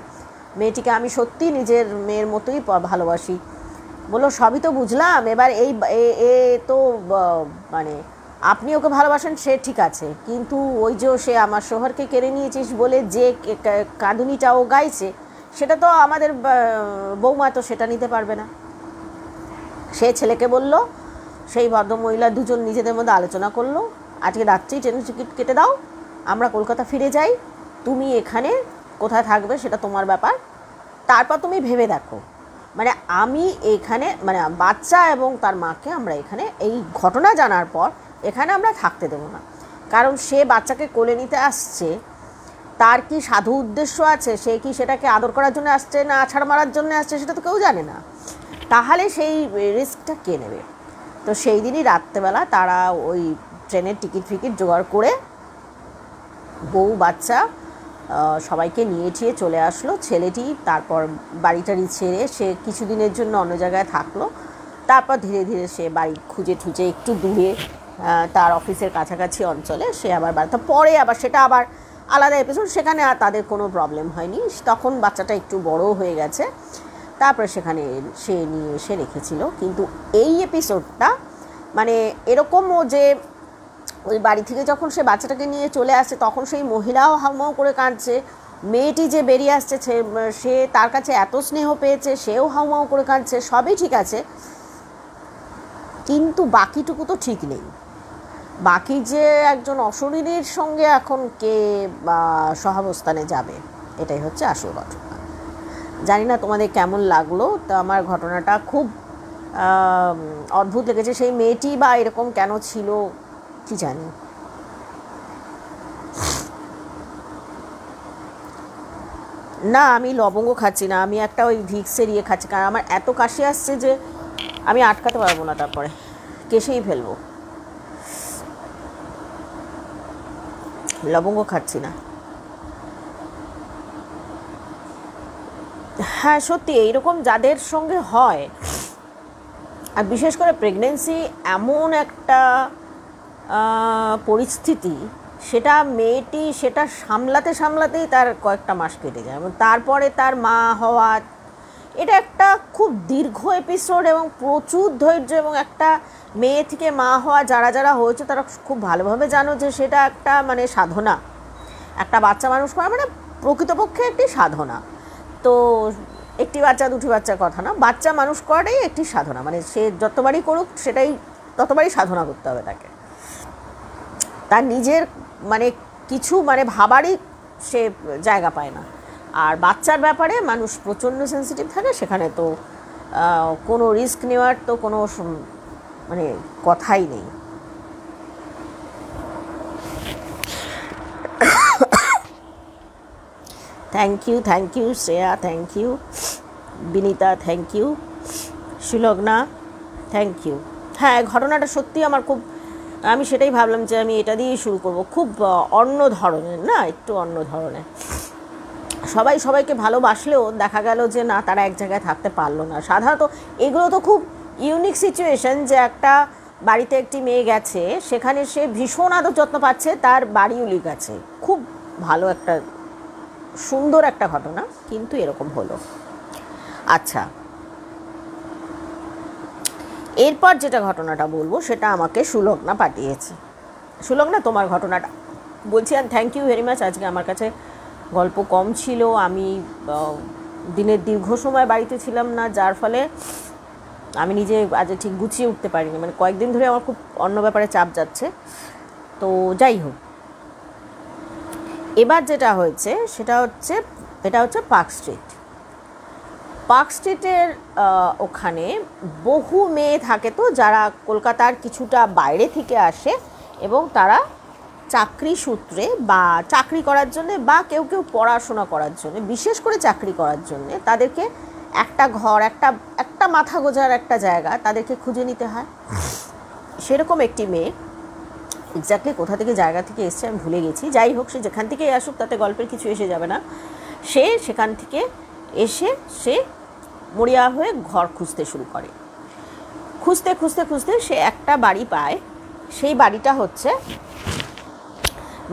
মেয়েটিকে আমি সত্যি নিজের মেয়ের মতোই ভালোবাসি। বললো সবই তো বুঝলাম, এবার এ তো মানে আপনি ওকে ভালোবাসেন সে ঠিক আছে, কিন্তু ওই যে সে আমার শহরকে কেড়ে নিয়েছিস বলে যে কাঁদুনিটা ও গাইছে, সেটা তো আমাদের বৌমা তো সেটা নিতে পারবে না। সে ছেলেকে বলল, সেই ভদ্রমহিলা দুজন নিজেদের মধ্যে আলোচনা করলো, আজকে রাত্রেই ট্রেনের টিকিট কেটে দাও, আমরা কলকাতা ফিরে যাই, তুমি এখানে কোথায় থাকবে সেটা তোমার ব্যাপার, তারপর তুমি ভেবে দেখো। মানে আমি এখানে মানে বাচ্চা এবং তার মাকে আমরা এখানে এই ঘটনা জানার পর এখানে আমরা থাকতে দেবো না, কারণ সে বাচ্চাকে কোলে নিতে আসছে, তার কি সাধু উদ্দেশ্য আছে, সে কি সেটাকে আদর করার জন্য আসছে না আছাড় মারার জন্য আসছে সেটা তো কেউ জানে না, তাহলে সেই রিস্কটা কে নেবে? তো সেই দিনই রাত্রেবেলা তারা ওই ট্রেনের টিকিট ফিকিট জোগাড় করে বউ বাচ্চা সবাইকে নিয়ে ঠিয়ে চলে আসলো। ছেলেটি তারপর বাড়িটারি ছেড়ে সে কিছুদিনের জন্য অন্য জায়গায় থাকলো, তারপর ধীরে ধীরে সে বাড়ি খুঁজে ঠুজে একটু দূরে তার অফিসের কাছাকাছি অঞ্চলে সে আবার বাড়িতে, পরে আবার সেটা আবার আলাদা এপিসোড, সেখানে আর তাদের কোনো প্রবলেম হয়নি, তখন বাচ্চাটা একটু বড় হয়ে গেছে, তারপরে সেখানে সে নিয়ে এসে রেখেছিল। কিন্তু এই এপিসোডটা মানে এরকমও যে ওই বাড়ি থেকে যখন সে বাচ্চাটাকে নিয়ে চলে আসছে তখন সেই মহিলাও হাউমাউ করে কাঁদছে, মেয়েটি যে বেরিয়ে আসছে সে তার কাছে এত স্নেহ পেয়েছে সেও হাউমাউ করে কাঁদছে, সবই ঠিক আছে, কিন্তু বাকিটুকু তো ঠিক নেই। বাকি যে একজন অশরীরীর সঙ্গে এখন কে সহাবস্থানে যাবে, এটাই হচ্ছে আসল ঘটনা। জানি না তোমাদের কেমন লাগলো, তো আমার ঘটনাটা খুব অদ্ভুত লেগেছে। সেই মেয়েটি বা এরকম কেন ছিল কি জানি। না আমি লবঙ্গ খাচ্ছি না, আমি একটা ওই ভিক্সের ইয়ে খাচ্ছি, কারণ আমার এত কাশি আসছে যে আমি আটকাতে পারবো না, তারপরে কেসেই ফেলবো। লবঙ্গ খাচ্ছি না। হ্যাঁ সত্যি এইরকম যাদের সঙ্গে হয়, আর বিশেষ করে প্রেগনেন্সি এমন একটা পরিস্থিতি, সেটা মেয়েটি সেটা সামলাতে সামলাতেই তার কয়েকটা মাস কেটে যায় এবং তারপরে তার মা হওয়া, এটা একটা খুব দীর্ঘ এপিসোড এবং প্রচুর ধৈর্য, এবং একটা মেয়ে থেকে মা হওয়া যারা যারা হয়েছে তারা খুব ভালোভাবে জানো যে সেটা একটা মানে সাধনা, একটা বাচ্চা মানুষ করা মানে প্রকৃতপক্ষে একটি সাধনা। তো একটি বাচ্চা দুটি বাচ্চার কথা না, বাচ্চা মানুষ করাটাই একটি সাধনা, মানে সে যতবারই করুক সেটাই ততবারই সাধনা করতে হবে তাকে, তার নিজের মানে কিছু মানে ভাবারই সে জায়গা পায় না। আর বাচ্চার ব্যাপারে মানুষ প্রচণ্ড সেন্সিটিভ থাকে, সেখানে তো কোনো রিস্ক নেওয়ার তো কোনো মানে কথাই নেই। Thank you Shreya, thank you Vinita, thank you Sulagna, thank you. হ্যাঁ ঘটনাটা সত্যি আমার খুব, আমি সেটাই ভাবলাম যে আমি এটা দিয়েই শুরু করব, খুব অন্য ধরনের, না একটু অন্য ধরনের। সবাই সবাইকে ভালোবাসলেও দেখা গেল যে না তারা এক জায়গায় থাকতে পারলো না। সাধারণত এগুলো তো খুব ইউনিক সিচুয়েশন, যে একটা বাড়িতে একটি মেয়ে গেছে, সেখানে সে ভীষণ আদর যত্ন পাচ্ছে, তার বাড়ি উলি গেছে, খুব ভালো একটা সুন্দর একটা ঘটনা, কিন্তু এরকম হলো। আচ্ছা এরপর যেটা ঘটনাটা বলবো সেটা আমাকে সুলগ্না পাঠিয়েছে। সুলগ্না তোমার ঘটনাটা বলছি, আর থ্যাংক ইউ ভেরি মাচ। আজকে আমার কাছে গল্প কম ছিল, আমি দিনের দীর্ঘ সময় বাড়িতে ছিলাম না, যার ফলে আমি নিজে আজ ঠিক গুছিয়ে উঠতে পারিনি, মানে কয়েকদিন ধরে আমার খুব অন্য ব্যাপারে চাপ যাচ্ছে। তো যাই হোক, এবার যেটা হয়েছে সেটা হচ্ছে, এটা হচ্ছে পার্ক স্ট্রিট। পার্ক স্ট্রিটের ওখানে বহু মেয়ে থাকে তো, যারা কলকাতার কিছুটা বাইরে থেকে আসে এবং তারা চাকরি সূত্রে বা চাকরি করার জন্য বা কেউ কেউ পড়াশোনা করার জন্য, বিশেষ করে চাকরি করার জন্য তাদেরকে একটা ঘর, একটা মাথা গোজার একটা জায়গা তাদেরকে খুঁজে নিতে হয়। সেরকম একটি মেয়ে, এক্স্যাক্টলি কোথা থেকে জায়গা থেকে এসছে আমি ভুলে গেছি, যাই হোক সে যেখান থেকেই আসুক তাতে গল্পের কিছু এসে যাবে না, সে সেখান থেকে এসে সে মরিয়া হয়ে ঘর খুঁজতে শুরু করে। খুঁজতে খুঁজতে খুঁজতে সে একটা বাড়ি পায়। সেই বাড়িটা হচ্ছে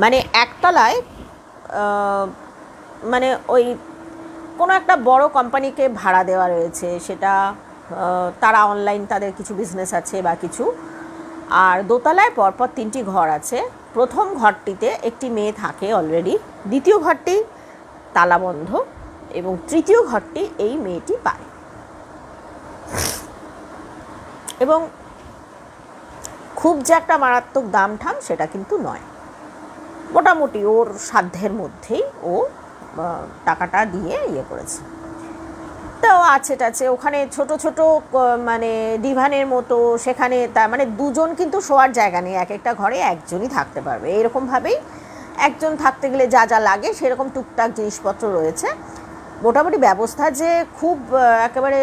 মানে একতলায়, মানে ওই কোনো একটা বড় কোম্পানিকে ভাড়া দেওয়া রয়েছে, সেটা তারা অনলাইন তাদের কিছু বিজনেস আছে বা কিছু, আর দোতলায় পরপর 3টি ঘর আছে। প্রথম ঘরটিতে একটি মেয়ে থাকে অলরেডি, দ্বিতীয় ঘরটি তালাবন্ধ এবং তৃতীয় ঘরটি এই মেয়েটি পায়। এবং খুব যে একটা মারাত্মক দাম ঠাম সেটা কিন্তু নয়। মোটামুটি ওর সাধ্যের মধ্যেই ও টাকাটা দিয়ে ইয়ে করেছে। তো আছে টাছে ওখানে ছোট ছোট মানে ডিভানের মতো, সেখানে তার মানে দুজন কিন্তু শোয়ার জায়গা নেই, এক একটা ঘরে একজনই থাকতে পারবে। এরকমভাবেই একজন থাকতে গেলে যা যা লাগে সেরকম টুকটাক জিনিসপত্র রয়েছে। মোটামুটি ব্যবস্থা যে খুব একেবারে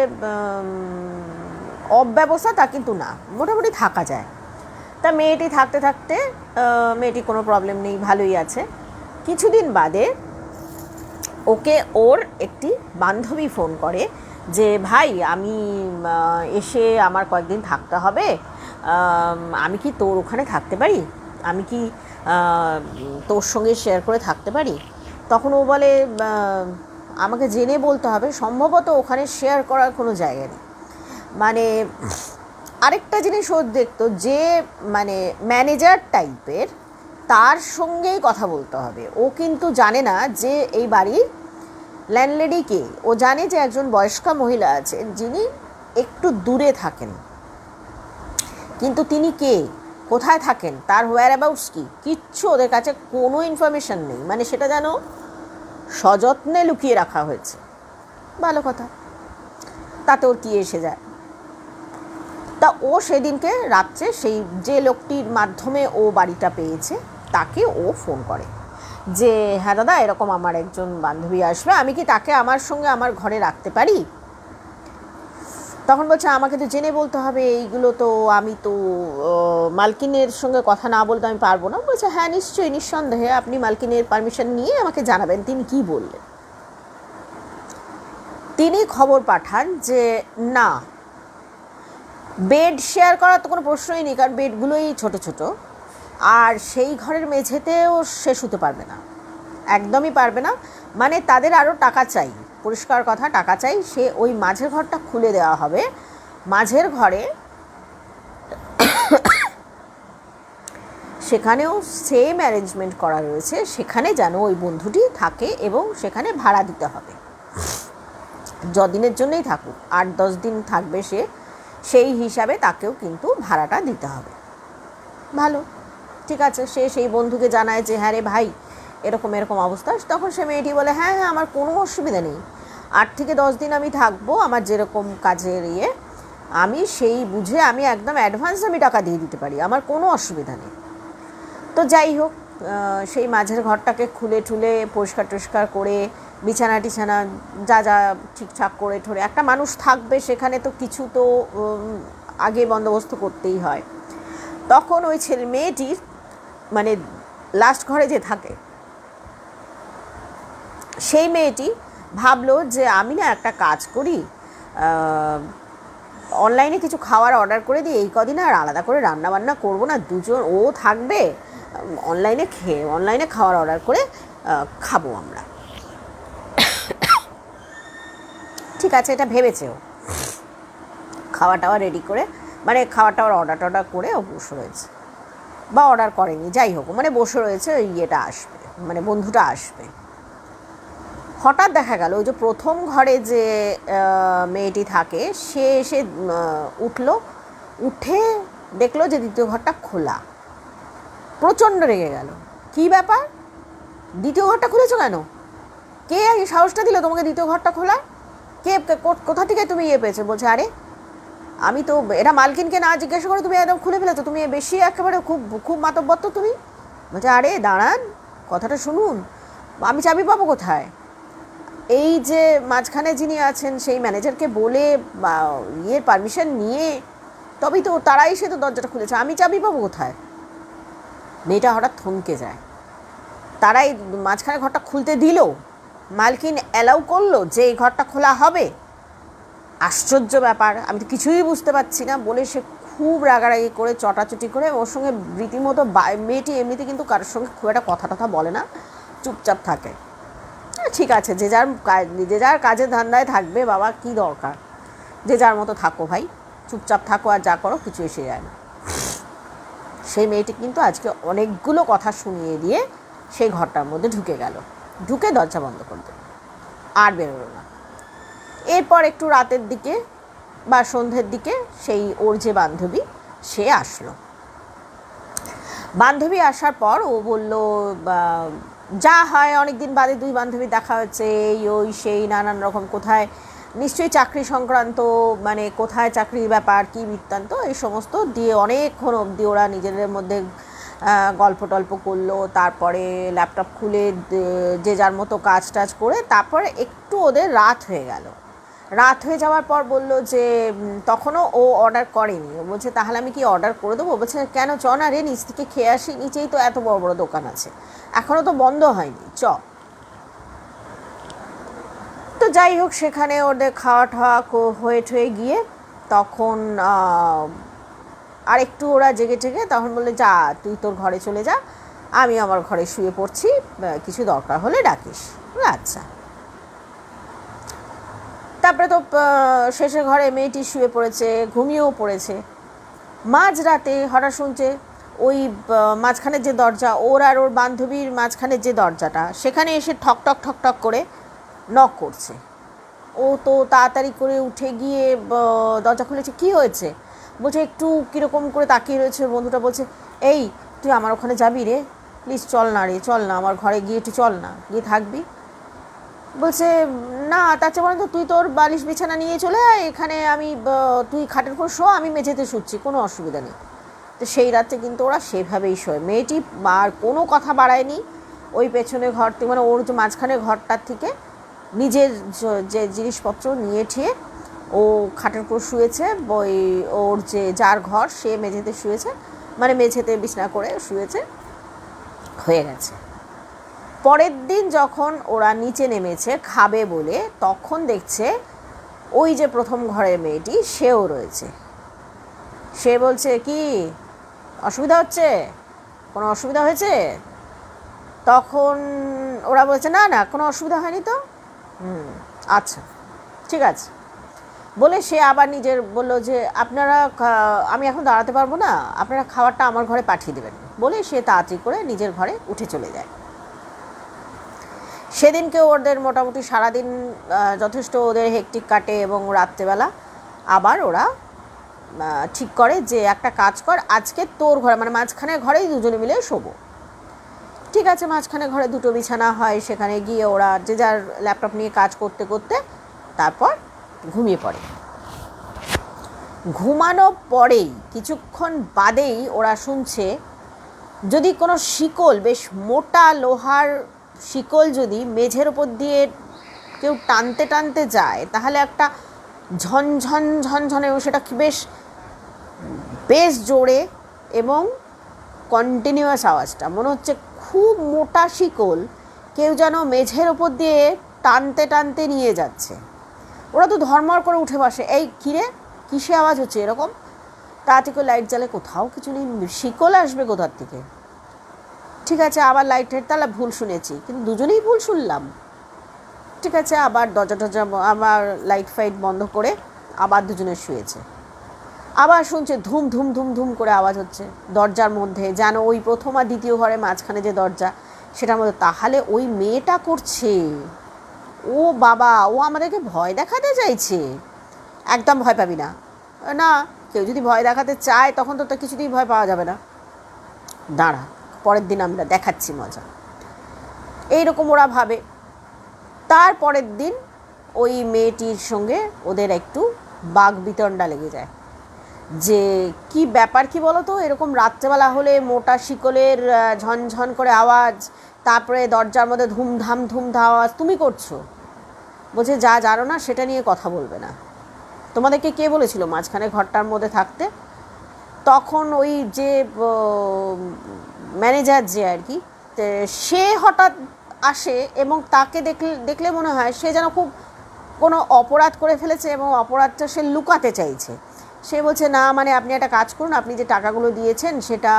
অব্যবস্থা তা কিন্তু না, মোটামুটি থাকা যায়। তা মেয়েটি থাকতে থাকতে মেয়েটি কোনো প্রবলেম নেই, ভালোই আছে। কিছুদিন বাদে ওকে ওর একটি বান্ধবী ফোন করে যে ভাই আমি এসে আমার কয়েকদিন থাকতে হবে, আমি কি তোর ওখানে থাকতে পারি, আমি কি তোর সঙ্গে শেয়ার করে থাকতে পারি? তখন ও বলে আমাকে জেনে বলতে হবে, সম্ভবত ওখানে শেয়ার করার কোনো জায়গা নেই। মানে আরেকটা জিনিস ও দেখতো যে মানে ম্যানেজার টাইপের, তার সঙ্গেই কথা বলতে হবে। ও কিন্তু জানে না যে এই বাড়ির ল্যান্ডলেডি কে, ও জানে যে একজন বয়স্কা মহিলা আছেন যিনি একটু দূরে থাকেন, কিন্তু তিনি কে, কোথায় থাকেন, তার হোয়ার অ্যাবাউটস কি, কিচ্ছু ওদের কাছে কোনো ইনফরমেশন নেই। মানে সেটা যেন সযত্নে লুকিয়ে রাখা হয়েছে। ভালো কথা, তাতে ওর কী এসে যায়। তা ও সেদিনকে রাত্রে সেই যে লোকটির মাধ্যমে ও বাড়িটা পেয়েছে তাকে ও ফোন করে যে হ্যাঁ দাদা, এরকম আমার একজন বান্ধবী আসবে, আমি কি তাকে আমার সঙ্গে আমার ঘরে রাখতে পারি? তখন বলছে আমাকে তো জেনে বলতে হবে, এইগুলো তো আমি তো মালকিনের সঙ্গে কথা না বলতে আমি পারবো না। বলছে হ্যাঁ নিশ্চয়ই, নিঃসন্দেহে আপনি মালকিনের পারমিশন নিয়ে আমাকে জানাবেন তিনি কি বললেন। তিনি খবর পাঠান যে না, বেড শেয়ার করার তো কোনো প্রশ্নই নেই, কারণ বেডগুলোই ছোট ছোট, আর সেই ঘরের মেঝেতেও সে শুতে পারবে না, একদমই পারবে না। মানে তাদের আরও টাকা চাই, পরিষ্কার কথা টাকা চাই। সে ওই মাঝের ঘরটা খুলে দেওয়া হবে, মাঝের ঘরে সেখানেও সেম অ্যারেঞ্জমেন্ট করা রয়েছে, সেখানে যেন ওই বন্ধুটি থাকে এবং সেখানে ভাড়া দিতে হবে। যদিনের জন্যই থাকুক, 8-10 দিন থাকবে সে, সেই হিসাবে তাকেও কিন্তু ভাড়াটা দিতে হবে। ভালো, ঠিক আছে। সে সেই বন্ধুকে জানায় যে হ্যাঁ রে ভাই এরকম এরকম অবস্থা। তখন সে মেয়েটি বলে হ্যাঁ হ্যাঁ আমার কোনো অসুবিধা নেই, 8 থেকে 10 দিন আমি থাকবো, আমার যেরকম কাজের আমি সেই বুঝে আমি একদম অ্যাডভান্স আমি টাকা দিয়ে দিতে পারি, আমার কোনো অসুবিধা নেই। তো যাই হোক, সেই মাঝের ঘরটাকে খুলে ঠুলে পরিষ্কার টরিষ্কার করে বিছানা টিছানা যা যা ঠিকঠাক করে ঠরে, একটা মানুষ থাকবে সেখানে তো কিছু তো আগে বন্দোবস্ত করতেই হয়। তখন ওই মেয়েটির মানে লাস্ট ঘরে যে থাকে সেই মেয়েটি ভাবলো যে আমি না একটা কাজ করি, অনলাইনে কিছু খাওয়ার অর্ডার করে দিই, এই কদিন আর আলাদা করে রান্না বান্না করবো না, দুজন ও থাকবে, অনলাইনে খাওয়ার অর্ডার করে খাবো আমরা। ঠিক আছে, এটা ভেবেছে ও, খাওয়া টাওয়া রেডি করে, মানে খাওয়া টাওয়ার অর্ডার করে ও বসে রয়েছে, বা অর্ডার করেনি যাই হোক, মানে বসে রয়েছে ইয়েটা আসবে, মানে বন্ধুটা আসবে। হঠাৎ দেখা গেল ওই যে প্রথম ঘরে যে মেয়েটি থাকে সে এসে উঠলো, উঠে দেখলো যে দ্বিতীয় ঘরটা খোলা। প্রচণ্ড রেগে গেল, কী ব্যাপার, দ্বিতীয় ঘরটা খুলেছো কেন, কে এই সাহসটা দিল তোমাকে দ্বিতীয় ঘরটা খোলা, কে কোথা থেকে তুমি পেয়েছো? বলছে আরে আমি তো, এটা মালকিনকে না জিজ্ঞাসা করে তুমি একদম খুলে ফেলেছো, তুমি বেশি একেবারে খুব খুব মাতব্বর তো তুমি। বলছে আরে দাঁড়ান, কথাটা শুনুন, আমি চাবি পাবো কোথায়? এই যে মাঝখানে যিনি আছেন সেই ম্যানেজারকে বলে বা পারমিশন নিয়ে তবেই তো তারাই সে তো দরজাটা খুলেছে, আমি চাবি পাবো কোথায়? মেয়েটা হঠাৎ থমকে যায়। তারাই মাঝখানে ঘরটা খুলতে দিল, মালকিন অ্যালাউ করলো যে এই ঘরটা খোলা হবে? আশ্চর্য ব্যাপার, আমি তো কিছুই বুঝতে পারছি না। বলে সে খুব রাগারাগি করে চটাচটি করে ওর সঙ্গে রীতিমতো, মেয়েটি এমনিতে কিন্তু কারোর সঙ্গে খুব একটা কথা টথা বলে না, চুপচাপ থাকে। ঠিক আছে, যে যার কাজের ধান্দায় থাকবে বাবা, কি দরকার, যে যার মতো থাকো ভাই, চুপচাপ থাকো আর যা করো কিছু এসে যায় না। সেই মেয়েটি কিন্তু আজকে অনেকগুলো কথা শুনিয়ে দিয়ে সেই ঘরটার মধ্যে ঢুকে গেল, ঢুকে দরজা বন্ধ করে দিল, আর বেরোলো না। এরপর একটু রাতের দিকে বা সন্ধ্যের দিকে সেই ওর যে বান্ধবী সে আসলো, বান্ধবী আসার পর ও বলল যা হয় অনেক দিন বাদে দুই বান্ধবী দেখা হচ্ছে, এই ওই সেই নানান রকম, কোথায় নিশ্চয়ই চাকরি সংক্রান্ত, মানে কোথায় চাকরির ব্যাপার কী বৃত্তান্ত, এই সমস্ত দিয়ে অনেকক্ষণ অবধি ওরা নিজেদের মধ্যে গল্প টল্প করলো। তারপরে ল্যাপটপ খুলে যে যার মতো কাজ টাজ করে তারপরে একটু ওদের রাত হয়ে গেল। রাত হয়ে যাওয়ার পর বলল যে তখনও ও অর্ডার করেনি। ও বলছে তাহলে আমি কি অর্ডার করে দেবো? বলছে কেন, চ না রে, নিচ থেকে খেয়ে আসি, নিচেই তো এত বড় বড় দোকান আছে, এখনও তো বন্ধ হয়নি, চ। তো যাই হোক, সেখানে ওদের খাওয়া ঠাওয়া হয়ে ঠয়ে গিয়ে তখন আর একটু ওরা জেগে টেগে তখন বললে যা তুই তোর ঘরে চলে যা, আমি আমার ঘরে শুয়ে পড়ছি, কিছু দরকার হলে ডাকিস। আচ্ছা। তারপরে তো শেষে ঘরে মেয়েটি শুয়ে পড়েছে, ঘুমিয়েও পড়েছে। মাঝরাতে হঠাৎ শুনছে ওই মাঝখানের যে দরজা, ওর আর ওর বান্ধবীর মাঝখানের যে দরজাটা, সেখানে এসে ঠক ঠক ঠক ঠক করে নক করছে। ও তো তাড়াতাড়ি করে উঠে গিয়ে দরজা খুলেছে। কি হয়েছে? বলছে একটু কীরকম করে তাকিয়ে রয়েছে। বন্ধুটা বলছে এই তুই আমার ওখানে যাবি রে, প্লিজ চল না রে, চল না আমার ঘরে গিয়ে একটু চল না, গিয়ে থাকবি। বলছে না, তার চেয়ে বরং তুই তোর বালিশ বিছানা নিয়ে চলে আয় এখানে, আমি তুই খাটের উপর শো, আমি মেঝেতে শুচ্ছি, কোনো অসুবিধা নেই। তো সেই রাত্রে কিন্তু ওরা সেভাবেই শোয়। মেয়েটি আর কোনো কথা বাড়ায়নি। ওই পেছনে ঘর থেকে, মানে ওর যে মাঝখানে ঘরটার থেকে নিজের যে জিনিসপত্র নিয়ে ঠিয়ে ও খাটের উপর শুয়েছে। ওই ওর যে যার ঘর সে মেঝেতে শুয়েছে, মানে মেঝেতে বিছানা করে শুয়েছে, হয়ে গেছে। পরের দিন যখন ওরা নিচে নেমেছে খাবে বলে, তখন দেখছে ওই যে প্রথম ঘরের মেয়েটি সেও রয়েছে। সে বলছে কি অসুবিধা হচ্ছে, কোনো অসুবিধা হয়েছে? তখন ওরা বলছে না না, কোনো অসুবিধা হয়নি তো। আচ্ছা ঠিক আছে বলে সে আবার নিজের বলল যে আপনারা, আমি এখন দাঁড়াতে পারবো না, আপনারা খাবারটা আমার ঘরে পাঠিয়ে দেবেন, বলে সে তাড়াতাড়ি করে নিজের ঘরে উঠে চলে যায়। সেদিনকে ওদের মোটামুটি সারাদিন যথেষ্ট ওদের হেকটিক কাটে, এবং রাত্রেবেলা আবার ওরা ঠিক করে যে একটা কাজ কর, আজকে তোর ঘরে, মানে মাঝখানে ঘরেই দুজনে মিলে শোবো। ঠিক আছে, মাঝখানে ঘরে দুটো বিছানা হয়, সেখানে গিয়ে ওরা যে যার ল্যাপটপ নিয়ে কাজ করতে করতে তারপর ঘুমিয়ে পড়ে। ঘুমানো পরেই কিছুক্ষণ বাদেই ওরা শুনছে যদি কোনো শিকল, বেশ মোটা লোহার শিকল যদি মেঝের ওপর দিয়ে কেউ টানতে টানতে যায়, তাহলে একটা ঝনঝন ঝনঝনে, সেটা বেশ বেশ জোরে এবং কন্টিনিউয়াস আওয়াজটা মনে হচ্ছে খুব মোটা শিকল কেউ যেন মেঝের ওপর দিয়ে টানতে টানতে নিয়ে যাচ্ছে। ওরা তো ধর্মর করে উঠে বসে, এই কিরে কিসে আওয়াজ হচ্ছে এরকম? তাড়াতাড়ি লাইট জ্বালে, কোথাও কিছু নেই, শিকল আসবে কোথার থেকে। ঠিক আছে, আবার লাইটের তাহলে ভুল শুনেছি, কিন্তু দুজনেই ভুল শুনলাম। ঠিক আছে, আবার দরজা টরজা, আবার লাইট ফাইট বন্ধ করে আবার দুজনে শুয়েছে। আবার শুনছে ধুম ধুম ধুম ধুম করে আওয়াজ হচ্ছে দরজার মধ্যে, যেন ওই প্রথম আর দ্বিতীয় ঘরে মাঝখানে যে দরজা সেটার মধ্যে। তাহলে ওই মেয়েটা করছে, ও বাবা, ও আমাদেরকে ভয় দেখাতে চাইছে। একদম ভয় পাবি না। না, কেউ যদি ভয় দেখাতে চায় তখন তো কিছুতেই ভয় পাওয়া যাবে না। দাঁড়া, পরের দিন আমরা দেখাচ্ছি মজা। এইরকম ওরা ভাবে। তার পরের দিন ওই মেয়েটির সঙ্গে ওদের একটু বাঘ বিতণ্ডা লেগে যায় যে কি ব্যাপার, কি বলো তো, এরকম রাত্রেবেলা হলে মোটা শিকলের ঝনঝন করে আওয়াজ, তারপরে দরজার মধ্যে ধুমধাম ধুমধাম আওয়াজ তুমি করছো। বলছে যা জানো না সেটা নিয়ে কথা বলবে না। তোমাদেরকে কে বলেছিল মাঝখানে ঘরটার মধ্যে থাকতে? তখন ওই যে ম্যানেজার যে আর কি, সে হঠাৎ আসে এবং তাকে দেখলে মনে হয় সে যেন খুব কোনো অপরাধ করে ফেলেছে এবং অপরাধটা সে লুকাতে চাইছে। সে বলছে না, মানে আপনি একটা কাজ করুন, আপনি যে টাকাগুলো দিয়েছেন সেটা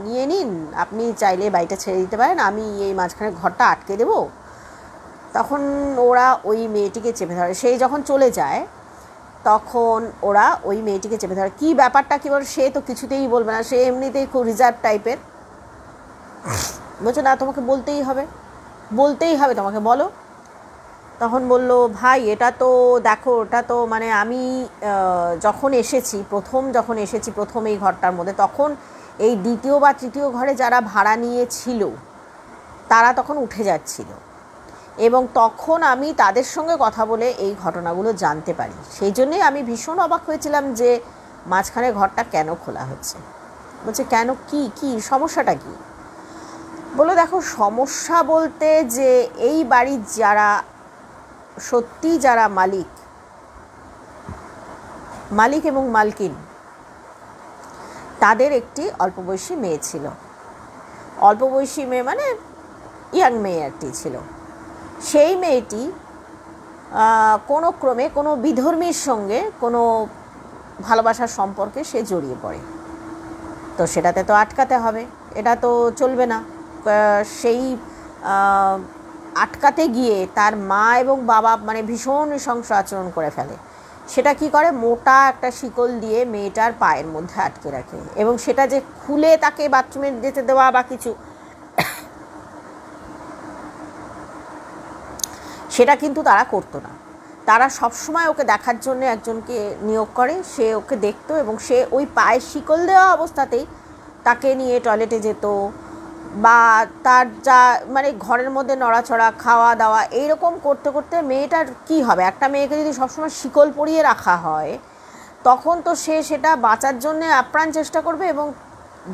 নিয়ে নিন, আপনি চাইলে বাড়িটা ছেড়ে দিতে পারেন, আমি এই মাঝখানে ঘরটা আটকে দেবো। তখন ওরা ওই মেয়েটিকে চেপে ধরে। সেই যখন চলে যায় তখন ওরা ওই মেয়েটিকে চেপে ধরে। কী ব্যাপারটা কী বল, সে তো কিছুতেই বলবে না, সে এমনিতেই খুব রিজার্ভ টাইপের। বলছে না, তোমাকে বলতেই হবে, বলতেই হবে তোমাকে, বলো। তখন বলল ভাই এটা তো দেখো, ওটা তো মানে আমি যখন এসেছি প্রথম এই ঘরটার মধ্যে, তখন এই দ্বিতীয় বা তৃতীয় ঘরে যারা ভাড়া নিয়েছিল তারা তখন উঠে যাচ্ছিল, এবং তখন আমি তাদের সঙ্গে কথা বলে এই ঘটনাগুলো জানতে পারি। সেই জন্যই আমি ভীষণ অবাক হয়েছিলাম যে মাঝখানে ঘরটা কেন খোলা হচ্ছে। বলছে কেন, কি সমস্যাটা কি? বলে দেখো, সমস্যা বলতে যে এই বাড়ির যারা সত্যি যারা মালিক এবং মালকিন, তাদের একটি অল্প বয়সী মেয়ে ছিল। অল্প বয়সী মেয়ে মানে ইয়াং মেয়ে একটি ছিল। সেই মেয়েটি কোনো ক্রমে কোনো বিধর্মীর সঙ্গে কোনো ভালোবাসার সম্পর্কে সে জড়িয়ে পড়ে। তো সেটাতে তো আটকাতে হবে, এটা তো চলবে না। সেই আটকাতে গিয়ে তার মা এবং বাবা মানে ভীষণ নৃশংস আচরণ করে ফেলে। সেটা কি করে, মোটা একটা শিকল দিয়ে মেয়েটার পায়ের মধ্যে আটকে রাখে, এবং সেটা যে খুলে তাকে বাথরুমে যেতে দেওয়া বা কিছু, সেটা কিন্তু তারা করতো না। তারা সবসময় ওকে দেখার জন্য একজনকে নিয়োগ করে, সে ওকে দেখতো এবং সে ওই পায়ের শিকল দেওয়া অবস্থাতেই তাকে নিয়ে টয়লেটে যেত, বা তার যা মানে ঘরের মধ্যে নড়াচড়া, খাওয়া দাওয়া এইরকম করতে করতে মেয়েটার কি হবে, একটা মেয়েকে যদি সবসময় শিকল পরিয়ে রাখা হয় তখন তো সে সেটা বাঁচার জন্যে আপ্রাণ চেষ্টা করবে, এবং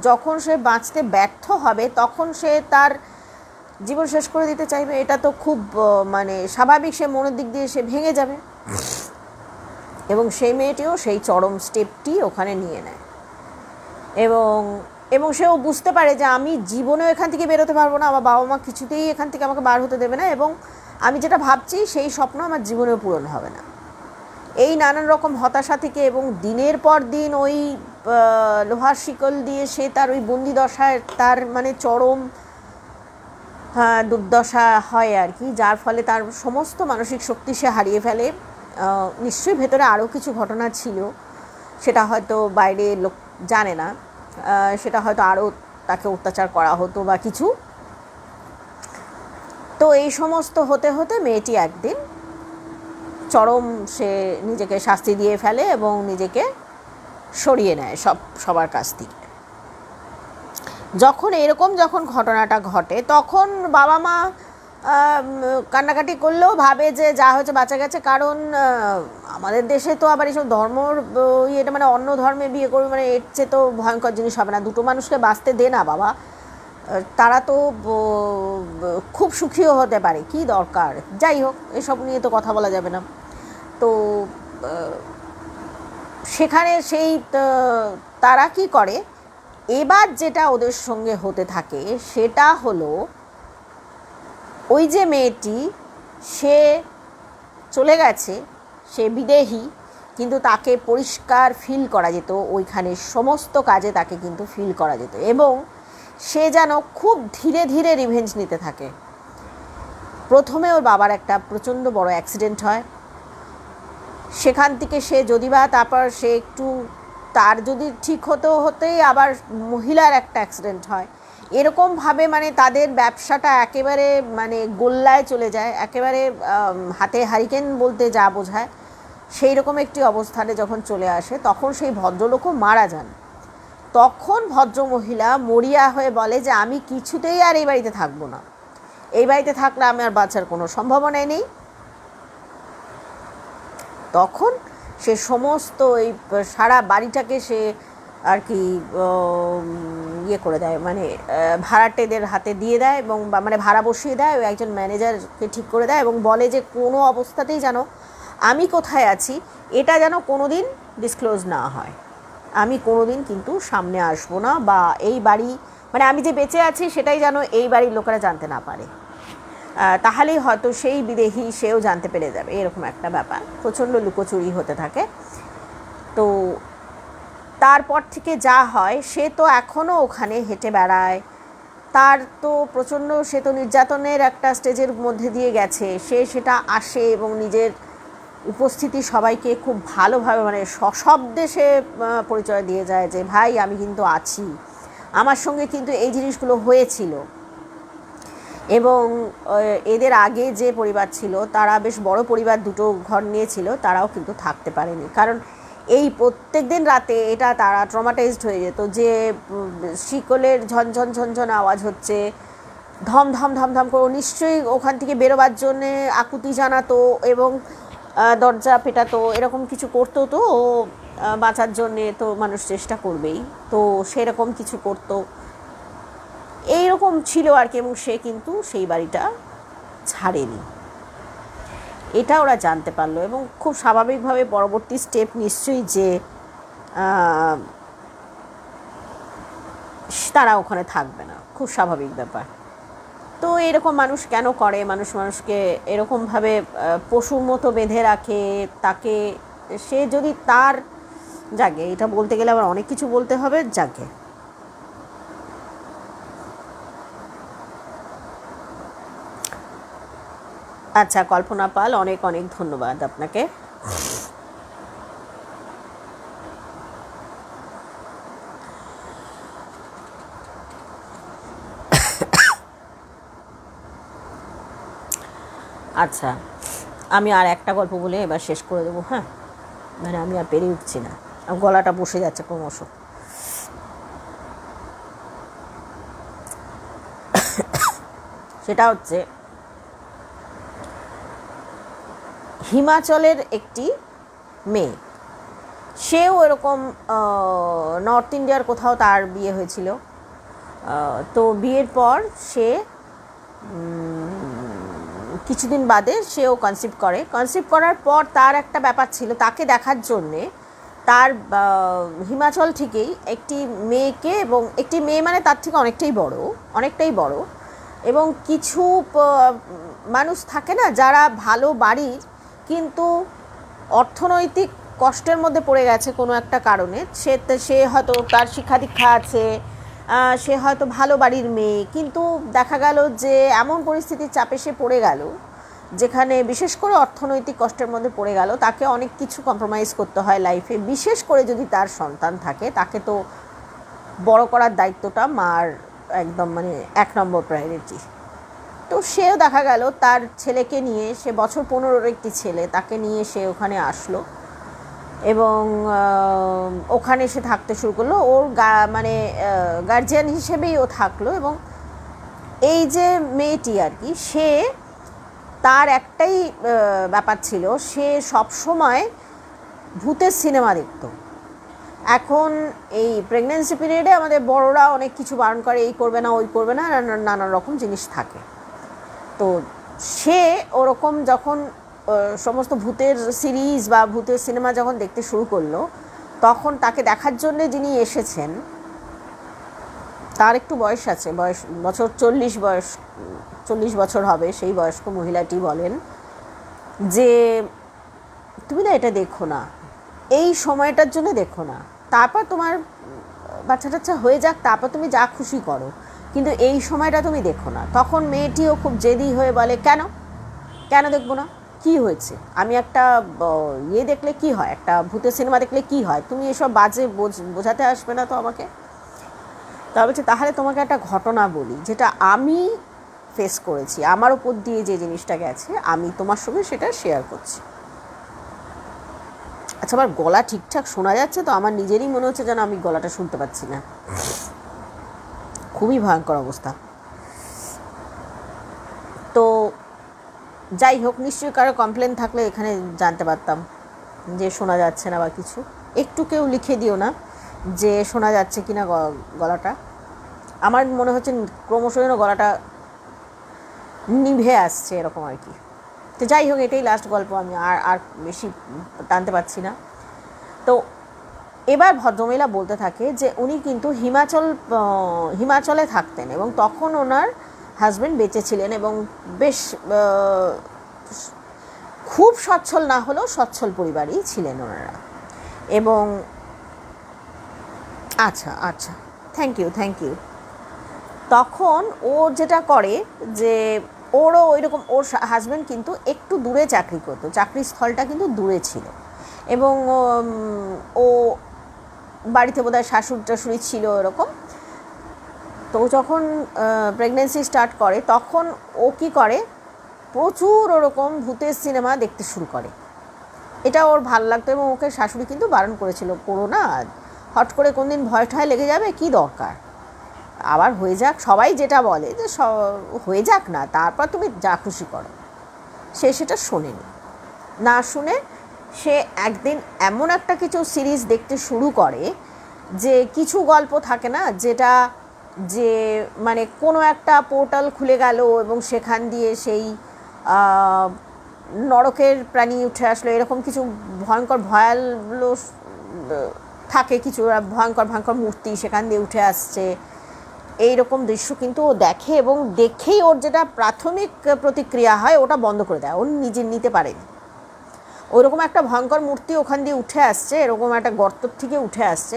যখন সে বাঁচতে ব্যর্থ হবে তখন সে তার জীবন শেষ করে দিতে চাইবে। এটা তো খুব মানে স্বাভাবিক, সে মনের দিক দিয়ে সে ভেঙে যাবে। এবং সেই মেয়েটিও সেই চরম স্টেপটি ওখানে নিয়ে নেয়, এবং সেও বুঝতে পারে যে আমি জীবনেও এখান থেকে বেরোতে পারবো না, আমার বাবা মা কিছুতেই এখান থেকে আমাকে বার হতে দেবে না, এবং আমি যেটা ভাবছি সেই স্বপ্ন আমার জীবনেও পূরণ হবে না। এই নানান রকম হতাশা থেকে, এবং দিনের পর দিন ওই লোহার শিকল দিয়ে সে তার ওই বন্দি দশায় তার মানে চরম দুর্দশা হয় আর কি, যার ফলে তার সমস্ত মানসিক শক্তি সে হারিয়ে ফেলে। নিশ্চয়ই ভেতরে আরও কিছু ঘটনা ছিল, সেটা হয়তো বাইরে লোক জানে না, সেটা হয়তো আরও তাকে অত্যাচার করা হতো বা কিছু। তো এই সমস্ত হতে হতে মেয়েটি একদিন চরম সে নিজেকে শাস্তি দিয়ে ফেলে এবং নিজেকে সরিয়ে নেয় সবার কাছ থেকে। যখন ঘটনাটা ঘটে তখন বাবা মা কান্নাকাটি করলেও ভাবে যে যা হয়েছে বাঁচা গেছে, কারণ আমাদের দেশে তো আবার এইসব ধর্মর ইয়েটা মানে অন্য ধর্মে বিয়ে করবে মানে এর চেয়ে তো ভয়ঙ্কর জিনিস হবে না, দুটো মানুষকে বাঁচতে দে না বাবা, তারা তো খুব সুখীও হতে পারে, কি দরকার। যাই হোক, এসব নিয়ে তো কথা বলা যাবে না। তো সেখানে সেই তারা কি করে, এবার যেটা ওদের সঙ্গে হতে থাকে সেটা হলো, ওই যে মেয়েটি সে চলে গেছে, সে বিদেহী, কিন্তু তাকে পরিষ্কার ফিল করা যেত, ওইখানে সমস্ত কাজে তাকে কিন্তু ফিল করা যেত, এবং সে যেন খুব ধীরে ধীরে রিভেঞ্জ নিতে থাকে। প্রথমে ওর বাবার একটা প্রচণ্ড বড় অ্যাক্সিডেন্ট হয়, সেখান থেকে সে যদিবা তারপর সে একটু তার যদি ঠিক হতেই আবার মহিলার একটা অ্যাক্সিডেন্ট হয়, এরকমভাবে মানে তাদের ব্যবসাটা একেবারে মানে গোল্লায় চলে যায়, একেবারে হাতে হারিকেন বলতে যা বোঝায় সেই রকম একটি অবস্থানে যখন চলে আসে, তখন সেই ভদ্রলোকও মারা যান। তখন ভদ্রমহিলা মরিয়া হয়ে বলে যে আমি কিছুতেই আর এই বাড়িতে থাকবো না, এই বাড়িতে থাকলে আমার বাঁচার কোনো সম্ভাবনাই নেই। তখন সে সমস্ত এই সারা বাড়িটাকে সে আর কি ইয়ে করে দেয়, মানে ভাড়াটেদের হাতে দিয়ে দেয়, এবং মানে ভাড়া বসিয়ে দেয়, ওই একজন ম্যানেজারকে ঠিক করে দেয়, এবং বলে যে কোনো অবস্থাতেই যেন আমি কোথায় আছি এটা যেন কোনো দিন ডিসক্লোজ না হয়, আমি কোনো দিন কিন্তু সামনে আসবো না, বা এই বাড়ি মানে আমি যে বেঁচে আছি সেটাই যেন এই বাড়ির লোকেরা জানতে না পারে, তাহলেই হয়তো সেই বিদেহী সেও জানতে পেরে যাবে, এরকম একটা ব্যাপার। প্রচণ্ড লুকোচুরি হতে থাকে। তো তারপর থেকে যা হয়, সে তো এখনও ওখানে হেঁটে বেড়ায়, তার তো প্রচণ্ড, সে তো নির্যাতনের একটা স্টেজের মধ্যে দিয়ে গেছে, সে সেটা আসে এবং নিজের উপস্থিতি সবাইকে খুব ভালোভাবে মানে সশব্দে সে পরিচয় দিয়ে যায় যে ভাই আমি কিন্তু আছি, আমার সঙ্গে কিন্তু এই জিনিসগুলো হয়েছিল। এবং এদের আগে যে পরিবার ছিল তারা বেশ বড় পরিবার, দুটো ঘর নিয়েছিল, তারাও কিন্তু থাকতে পারেনি, কারণ এই প্রত্যেক দিন রাতে এটা তারা ট্রমাটাইজড হয়ে যেত যে শিকলের ঝনঝন ঝনঝন আওয়াজ হচ্ছে, ধম ধম ধম ধম করে নিশ্চয়ই ওখান থেকে বেরোবার জন্যে আকুতি জানাতো এবং দরজা পেটাতো, এরকম কিছু করতো। তো ও বাঁচার জন্যে তো মানুষ চেষ্টা করবেই, তো সেরকম কিছু করতো, এইরকম ছিল আর কি। এবং সে কিন্তু সেই বাড়িটা ছাড়েনি, এটা ওরা জানতে পারলো। এবং খুব স্বাভাবিকভাবে পরবর্তী স্টেপ নিশ্চয়ই যে তারা ওখানে থাকবে না, খুব স্বাভাবিক ব্যাপার। তো এরকম মানুষ কেন করে? মানুষ মানুষকে এরকমভাবে পশুর মতো বেঁধে রাখে, তাকে সে যদি তার জাগে, এটা বলতে গেলে আবার অনেক কিছু বলতে হবে, জাগে। আচ্ছা কল্পনা পাল, অনেক অনেক ধন্যবাদ আপনাকে। আচ্ছা আমি আর একটা গল্প বলে এবার শেষ করে দেবো। হ্যাঁ, মানে আমি আর পেরে উঠছি না, গলাটা বসে যাচ্ছে ক্রমশ। সেটা হচ্ছে হিমাচলের একটি মেয়ে, সেও এরকম নর্থ ইন্ডিয়ার কোথাও তার বিয়ে হয়েছিল। তো বিয়ের পর সে কিছুদিন বাদে সেও কনসিভ করে। কনসিভ করার পর তার একটা ব্যাপার ছিল, তাকে দেখার জন্যে তার হিমাচল থেকেই একটি মেয়েকে, এবং একটি মেয়ে মানে তার থেকে অনেকটাই বড়, এবং কিছু মানুষ থাকে না যারা ভালো বাড়ির কিন্তু অর্থনৈতিক কষ্টের মধ্যে পড়ে গেছে কোনো একটা কারণে, সে হয়তো তার শিক্ষা দীক্ষা আছে, সে হয়তো ভালো বাড়ির মেয়ে, কিন্তু দেখা গেল যে এমন পরিস্থিতির চাপে সে পড়ে গেল যেখানে বিশেষ করে অর্থনৈতিক কষ্টের মধ্যে পড়ে গেল, তাকে অনেক কিছু কম্প্রোমাইজ করতে হয় লাইফে। বিশেষ করে যদি তার সন্তান থাকে, তাকে তো বড় করার দায়িত্বটা মার একদম মানে 1 নম্বর প্রায়োরিটি। তো সেও দেখা গেল তার ছেলেকে নিয়ে, সে বছর 15-র একটি ছেলে, তাকে নিয়ে সে ওখানে আসলো এবং ওখানে সে থাকতে শুরু করলো। ওর মানে গার্জিয়ান হিসেবেই ও থাকলো। এবং এই যে মেয়েটি আর কি, সে তার একটাই ব্যাপার ছিল, সে সবসময় ভূতের সিনেমা দেখত। এখন এই প্রেগনেন্সি পিরিয়ডে আমাদের বড়রা অনেক কিছু বারণ করে, এই করবে না, ওই করবে না, নানা রকম জিনিস থাকে। তো সে ওরকম যখন সমস্ত ভূতের সিরিজ বা ভূতের সিনেমা যখন দেখতে শুরু করলো, তখন তাকে দেখার জন্যে যিনি এসেছেন তার একটু বয়স আছে, বছর 40 বছর হবে। সেই বয়স্ক মহিলাটি বলেন যে তুমি না এটা দেখো না, এই সময়টার জন্য দেখো না, তারপর তোমার বাচ্চা টাচ্চা হয়ে যাক, তারপর তুমি যা খুশি করো, কিন্তু এই সময়টা তুমি দেখো না। তখন মেয়েটিও খুব জেদি হয়ে বলে, কেন দেখবো না, কি হয়েছে? আমি একটা ইয়ে দেখলে কি হয়, একটা ভূতের সিনেমা দেখলে কি হয়, তুমি এসব বাজে বোঝাতে আসবে না তো আমাকে। তা বলছে তাহলে তোমাকে একটা ঘটনা বলি যেটা আমি ফেস করেছি, আমার উপর দিয়ে যে জিনিসটা গেছে, আমি তোমার সঙ্গে সেটা শেয়ার করছি। আচ্ছা আমার গলা ঠিকঠাক শোনা যাচ্ছে তো? আমার নিজেরই মনে হচ্ছে যেন আমি গলাটা শুনতে পাচ্ছি না, খুবই ভয়ঙ্কর অবস্থা। তো যাই হোক, নিশ্চয়ই কারো কমপ্লেন থাকলে এখানে জানতে পারতাম যে শোনা যাচ্ছে না বা কিছু। একটু কেউ লিখে দিও না যে শোনা যাচ্ছে কি না গলাটা। আমার মনে হচ্ছে ক্রমশ যেন গলাটা নিভে আসছে এরকম আর কি। তো যাই হোক, এটাই লাস্ট গল্প, আমি আর বেশি টানতে পারছি না। তো এবার ভদ্রমহিলা বলতে থাকে যে উনি কিন্তু হিমাচলে থাকতেন এবং তখন ওনার হাজব্যান্ড বেঁচে ছিলেন এবং বেশ খুব সচ্ছল না হলেও সচ্ছল পরিবারই ছিলেন ওনারা। এবং আচ্ছা থ্যাংক ইউ। তখন ও যেটা করে যে ওরও ওইরকম, ওর হাজব্যান্ড কিন্তু একটু দূরে চাকরি করতো, চাকরির স্থলটা কিন্তু দূরে ছিল, এবং ও বাড়িতে বোধহয় শাশুড়ি ছিল এরকম। তো যখন প্রেগনেন্সি স্টার্ট করে তখন ও কী করে, প্রচুর ওরকম ভূতের সিনেমা দেখতে শুরু করে। এটা ওর ভালো লাগতো এবং ওকে শাশুড়ি কিন্তু বারণ করেছিল, করো না, হট করে কোন দিন ভয় ঠয় লেগে যাবে, কি দরকার, আবার হয়ে যাক, সবাই যেটা বলে যে হয়ে যাক না, তারপর তুমি যা খুশি করো। সে সেটা শোনেনি, না শুনে সে একদিন এমন একটা কিছু সিরিজ দেখতে শুরু করে যে কিছু গল্প থাকে না যেটা যে মানে কোনো একটা পোর্টাল খুলে গেল এবং সেখান দিয়ে সেই নরকের প্রাণী উঠে আসলো, এরকম কিছু ভয়ঙ্কর ভয়ালো থাকে, কিছু ভয়ঙ্কর ভয়ঙ্কর মূর্তি সেখান দিয়ে উঠে আসছে, এইরকম দৃশ্য কিন্তু ও দেখে এবং দেখেই ওর যেটা প্রাথমিক প্রতিক্রিয়া হয় ওটা বন্ধ করে দেয়, ও নিজে নিতে পারেনি। ওইরকম একটা ভয়ঙ্কর মূর্তি ওখান দিয়ে উঠে আসছে, এরকম একটা গর্তর থেকে উঠে আসছে,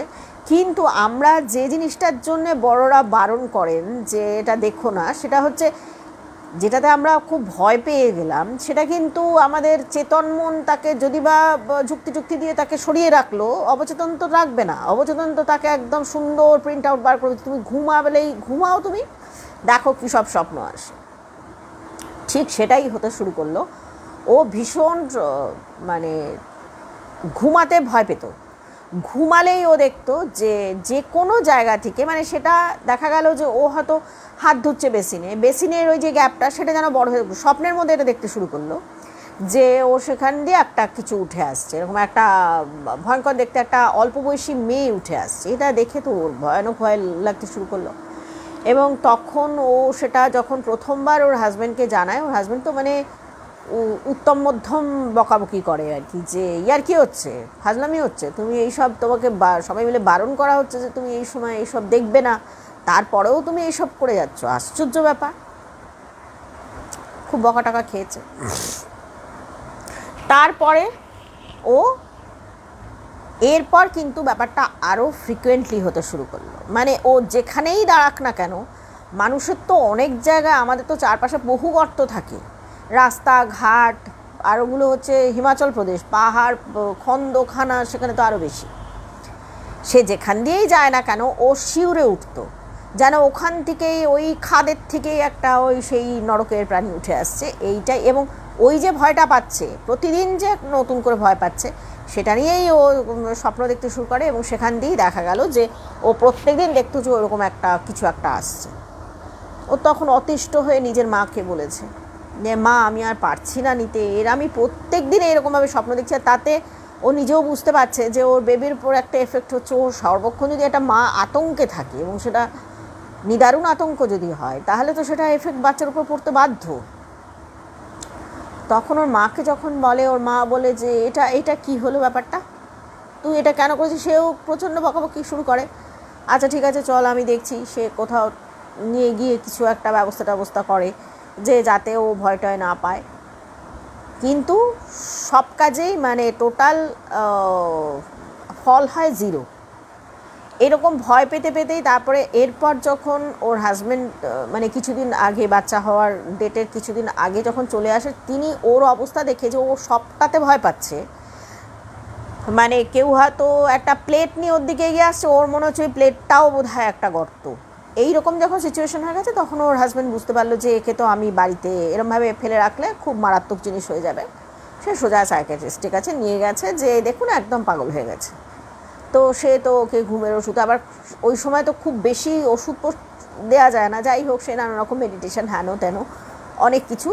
কিন্তু আমরা যে জিনিসটার জন্য বড়রা বারণ করেন যে এটা দেখো না, সেটা হচ্ছে যেটাতে আমরা খুব ভয় পেয়ে গেলাম, সেটা কিন্তু আমাদের চেতন মন তাকে যদি বা যুক্তি দিয়ে তাকে সরিয়ে রাখলো, অবচেতন তো রাখবে না, অবচেতন তো তাকে একদম সুন্দর প্রিন্ট আউট বার করে, তুমি ঘুমাবেলেই ঘুমাও, তুমি দেখো কী সব স্বপ্ন আসে। ঠিক সেটাই হতে শুরু করলো। ও ভীষণ মানে ঘুমাতে ভয় পেত, ঘুমালেই ও দেখতো যে যে কোনো জায়গা থেকে, মানে সেটা দেখা গেল যে ও হয়তো হাত ধুচ্ছে বেসিনের ওই যে গ্যাপটা সেটা যেন বড় হয়ে স্বপ্নের মধ্যে এটা দেখতে শুরু করলো যে ও সেখান দিয়ে একটা কিছু উঠে আসছে, এরকম একটা ভয়ঙ্কর দেখতে একটা অল্প বয়সী মেয়ে উঠে আসছে, এটা দেখে তো ওর ভয়ানক ভয় লাগতে শুরু করলো। এবং তখন ও সেটা যখন প্রথমবার ওর হাজব্যান্ডকে জানায়, ওর হাজব্যান্ড তো মানে উত্তম মধ্যম বকাবকি করে আর কি, যে ইয়ার কি হচ্ছে, ফাজলামি হচ্ছে, তুমি এইসব, তোমাকে সবাই মিলে বারণ করা হচ্ছে যে তুমি এই সময় এইসব দেখবে না, তারপরেও তুমি এইসব করে যাচ্ছ, আশ্চর্য ব্যাপার। খুব বকা টাকা খেয়েছে। তারপরে ও এরপর কিন্তু ব্যাপারটা আরও ফ্রিকুয়েন্টলি হতে শুরু করলো, মানে ও যেখানেই দাঁড়াক না কেন, মানুষের তো অনেক জায়গায়, আমাদের তো চারপাশে বহু গর্ত থাকে, রাস্তাঘাট, আর ওগুলো হচ্ছে হিমাচল প্রদেশ, পাহাড় খন্দখানা, সেখানে তো আরও বেশি, সে যেখান দিয়েই যায় না কেন ও শিউরে উঠতো যেন ওখান থেকেই ওই খাদের থেকেই একটা ওই সেই নরকের প্রাণী উঠে আসছে, এইটাই। এবং ওই যে ভয়টা পাচ্ছে, প্রতিদিন যে নতুন করে ভয় পাচ্ছে, সেটা নিয়েই ও স্বপ্ন দেখতে শুরু করে এবং সেখান দিয়েই দেখা গেল যে ও প্রত্যেক দিন দেখতো যে ওরকম একটা কিছু একটা আসছে। ও তখন অতিষ্ঠ হয়ে নিজের মাকে বলেছে যে মা, আমি আর পারছি না নিতে, আমি প্রত্যেক দিন এরকমভাবে স্বপ্ন দেখছি, আর তাতে ও নিজেও বুঝতে পারছে যে ওর বেবির উপর একটা এফেক্ট হচ্ছে, ও সর্বক্ষণ যদি একটা মা আতঙ্কে থাকে এবং সেটা নিদারুণ আতঙ্ক যদি হয়, তাহলে তো সেটা এফেক্ট বাচ্চার উপর পড়তে বাধ্য। তখন ওর মাকে যখন বলে, ওর মা বলে যে এটা কি হলো ব্যাপারটা, তুই এটা কেন করেছিস, সেও প্রচণ্ড বকাবকি শুরু করে। আচ্ছা ঠিক আছে চল, আমি দেখছি। সে কোথাও নিয়ে গিয়ে কিছু একটা ব্যবস্থা করে যে যাতে ও ভয়টয় না পায়, কিন্তু সব কাজেই মানে টোটাল ফল হয় জিরো। এরকম ভয় পেতেই তারপরে এরপর যখন ওর হাজব্যান্ড মানে কিছুদিন আগে, বাচ্চা হওয়ার ডেটের কিছুদিন আগে যখন চলে আসে, তিনি ওর অবস্থা দেখে যে ও সবটাতে ভয় পাচ্ছে, মানে কেউ হয়তো একটা প্লেট নিয়ে ওর দিকে এগিয়ে আসছে, ওর মনে হচ্ছে ওই প্লেটটাও বোধহয় একটা গর্ত, এইরকম যখন সিচুয়েশন হয়ে গেছে, তখন ওর হাজব্যান্ড বুঝতে পারলো যে একে তো আমি বাড়িতে এরমভাবে ফেলে রাখলে খুব মারাত্মক জিনিস হয়ে যাবে। সে সোজা সাইকিয়াট্রিস্টের কাছে নিয়ে গেছে, যে দেখুন একদম পাগল হয়ে গেছে। তো সে তো ওকে ঘুমের ওষুধ, আবার ওই সময় তো খুব বেশি ওষুধ দেওয়া যায় না, যাই হোক সে নানা রকম মেডিটেশন হ্যানো তেন অনেক কিছু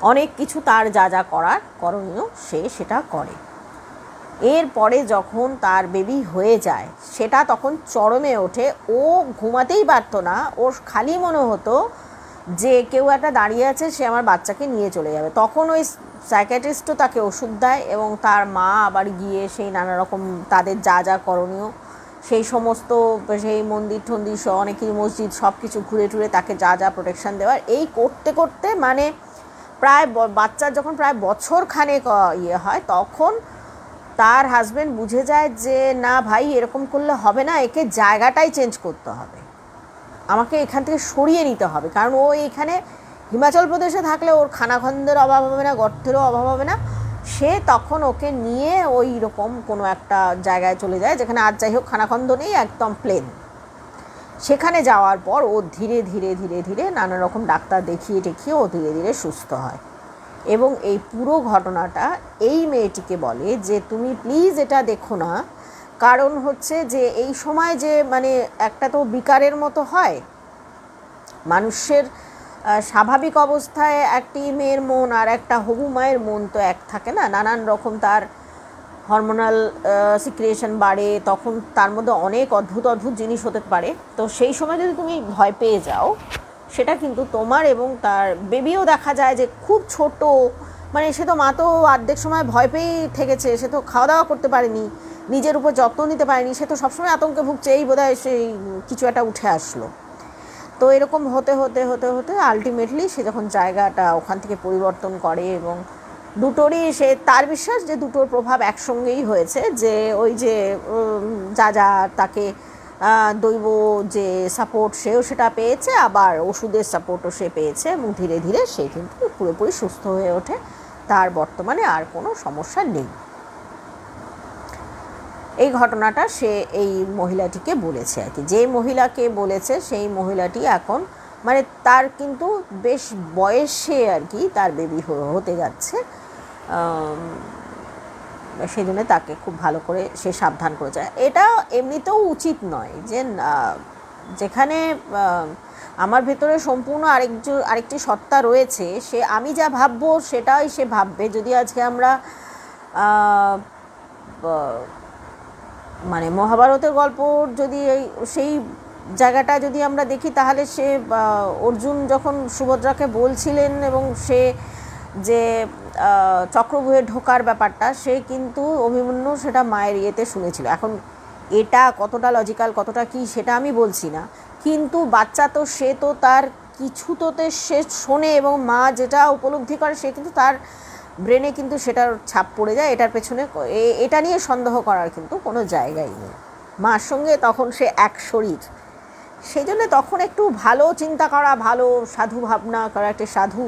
অনেক কিছু তার যা করার করণীয় সে সেটা করে। এরপরে যখন তার বেবি হয়ে যায়, সেটা তখন চরমে ওঠে, ও ঘুমাতেই পারত না, ওর খালি মনে হতো যে কেউ একটা দাঁড়িয়ে আছে, সে আমার বাচ্চাকে নিয়ে চলে যাবে। তখন ওই সাইকিয়াট্রিস্টও তাকে ওষুধ দেয় এবং তার মা আবার গিয়ে সেই নানা রকম তাদের যা করণীয় সেই সমস্ত, সেই মন্দির টন্দির সহ অনেক কিছু, মসজিদ, সব কিছু ঘুরে টুরে তাকে যা প্রোটেকশান দেওয়ার, এই করতে করতে মানে প্রায় বাচ্চার যখন প্রায় বছর খানেক ইয়ে হয়, তখন তার হাজব্যান্ড বুঝে যায় যে না ভাই, এরকম করলে হবে না, একে জায়গাটাই চেঞ্জ করতে হবে, আমাকে এখান থেকে সরিয়ে নিতে হবে, কারণ ও এখানে হিমাচল প্রদেশে থাকলে ওর খানাখন্দের অভাব হবে না, গর্তেরও অভাব হবে না। সে তখন ওকে নিয়ে ওই রকম কোনো একটা জায়গায় চলে যায়, যেখানে আর যাই হোক খানাখন্দ নেই, একদম প্লেন। সেখানে যাওয়ার পর ও ধীরে ধীরে ধীরে ধীরে নানা রকম ডাক্তার দেখিয়ে টেখিয়ে ও ধীরে ধীরে সুস্থ হয়। এবং এই পুরো ঘটনাটা এই মেয়েটিকে বলে যে তুমি প্লিজ এটা দেখো না, কারণ হচ্ছে যে এই সময় যে মানে একটা তো বিকারের মতো হয় মানুষের, স্বাভাবিক অবস্থায় একটি মেয়ের মন আর একটা হবু মায়ের মন তো এক থাকে না, নানান রকম তার হরমোনাল সিক্রিয়েশন বাড়ে, তখন তার মধ্যে অনেক অদ্ভুত অদ্ভুত জিনিস হতে পারে। তো সেই সময় যদি তুমি ভয় পেয়ে যাও, সেটা কিন্তু তোমার এবং তার বেবিও দেখা যায় যে খুব ছোট, মানে সে তো মা তো অর্ধেক সময় ভয় পেয়েই থেকেছে, সে তো খাওয়া দাওয়া করতে পারেনি, নিজের উপর যত্ন নিতে পারেনি, সে তো সবসময় আতঙ্কে ভুগছে, এই বোধহয় সেই কিছু একটা উঠে আসলো। তো এরকম হতে হতে হতে হতে আলটিমেটলি সে যখন জায়গাটা ওখান থেকে পরিবর্তন করে এবং দুটোরই সে তার বিশ্বাস যে দুটোর প্রভাব একসঙ্গেই হয়েছে, যে ওই যে যা যা তাকে দৈব যে সাপোর্ট সেও সেটা পেয়েছে, আবার ওষুধের সাপোর্টও সে পেয়েছে এবং ধীরে ধীরে সে কিন্তু পুরোপুরি সুস্থ হয়ে ওঠে, তার বর্তমানে আর কোনো সমস্যা নেই। এই ঘটনাটা সে এই মহিলাটিকে বলেছে আর কি, যে মহিলাকে বলেছে সেই মহিলাটি এখন মানে তার কিন্তু বেশ বয়সে আর কি তার বেবি হতে যাচ্ছে, সেই জন্য তাকে খুব ভালো করে সে সাবধান করেছে। এটা এমনিতেও উচিত নয় যে যেখানে আমার ভেতরে সম্পূর্ণ আরেকটি সত্তা রয়েছে, সে আমি যা ভাববো সেটাই সে ভাববে। যদি আজকে আমরা মানে মহাভারতের গল্প যদি সেই জায়গাটা যদি আমরা দেখি, তাহলে সে অর্জুন যখন সুভদ্রাকে বলছিলেন এবং সে যে চক্রব্যূহে ঢোকার ব্যাপারটা, সে কিন্তু অভিমন্যু সেটা মায়ের ইয়েতে শুনেছিল। এখন এটা কতটা লজিক্যাল কতটা কি সেটা আমি বলছি না, কিন্তু বাচ্চা তো সে তো তার কিছু তোতে সে শোনে এবং মা যেটা উপলব্ধি করে সে কিন্তু তার ব্রেনে কিন্তু সেটার ছাপ পড়ে যায়। এটার পেছনে এটা নিয়ে সন্দেহ করার কিন্তু কোনো জায়গাই নেই। মার সঙ্গে তখন সে এক শরীর, সেই জন্য তখন একটু ভালো চিন্তা করা, ভালো সাধু ভাবনা করা, একটা সাধু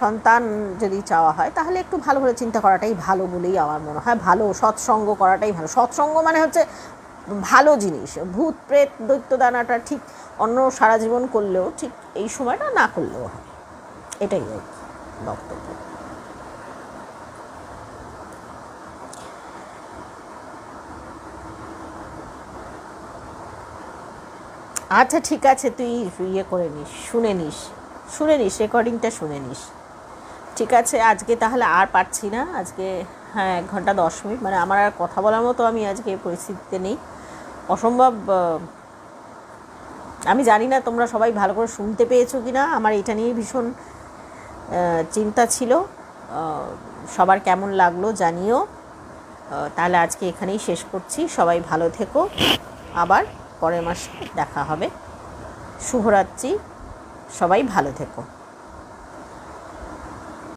সন্তান যদি চাওয়া হয় তাহলে একটু ভালো করে চিন্তা করাটাই ভালো বলেই আমার মনে হয়। ভালো সৎসঙ্গ করাটাই ভালো। সৎসঙ্গ মানে হচ্ছে ভালো জিনিস, ভূত প্রেত দৈত্য দানাটা ঠিক অন্য সারা জীবন করলেও ঠিক এই সময়টা না করলেও হয়, এটাই আর কি বক্তব্য। আচ্ছা ঠিক আছে, তুই ইয়ে করে নিস, শুনে নিস রেকর্ডিংটা শুনে নিস। ঠিক আছে, আজকে তাহলে আর পারছি না, আজকে হ্যাঁ 1 ঘন্টা 10 মিনিট, মানে আমার আর কথা বলার মতো আমি আজকে পরিস্থিতিতে নেই, অসম্ভব। আমি জানি না তোমরা সবাই ভালো করে শুনতে পেয়েছো কি না, আমার এটা নিয়ে ভীষণ চিন্তা ছিল। সবার কেমন লাগলো জানিও। তাহলে আজকে এখানেই শেষ করছি। সবাই ভালো থেকো, আবার পরের মাসে দেখা হবে। শুভরাত্রি, সবাই ভালো থেকো।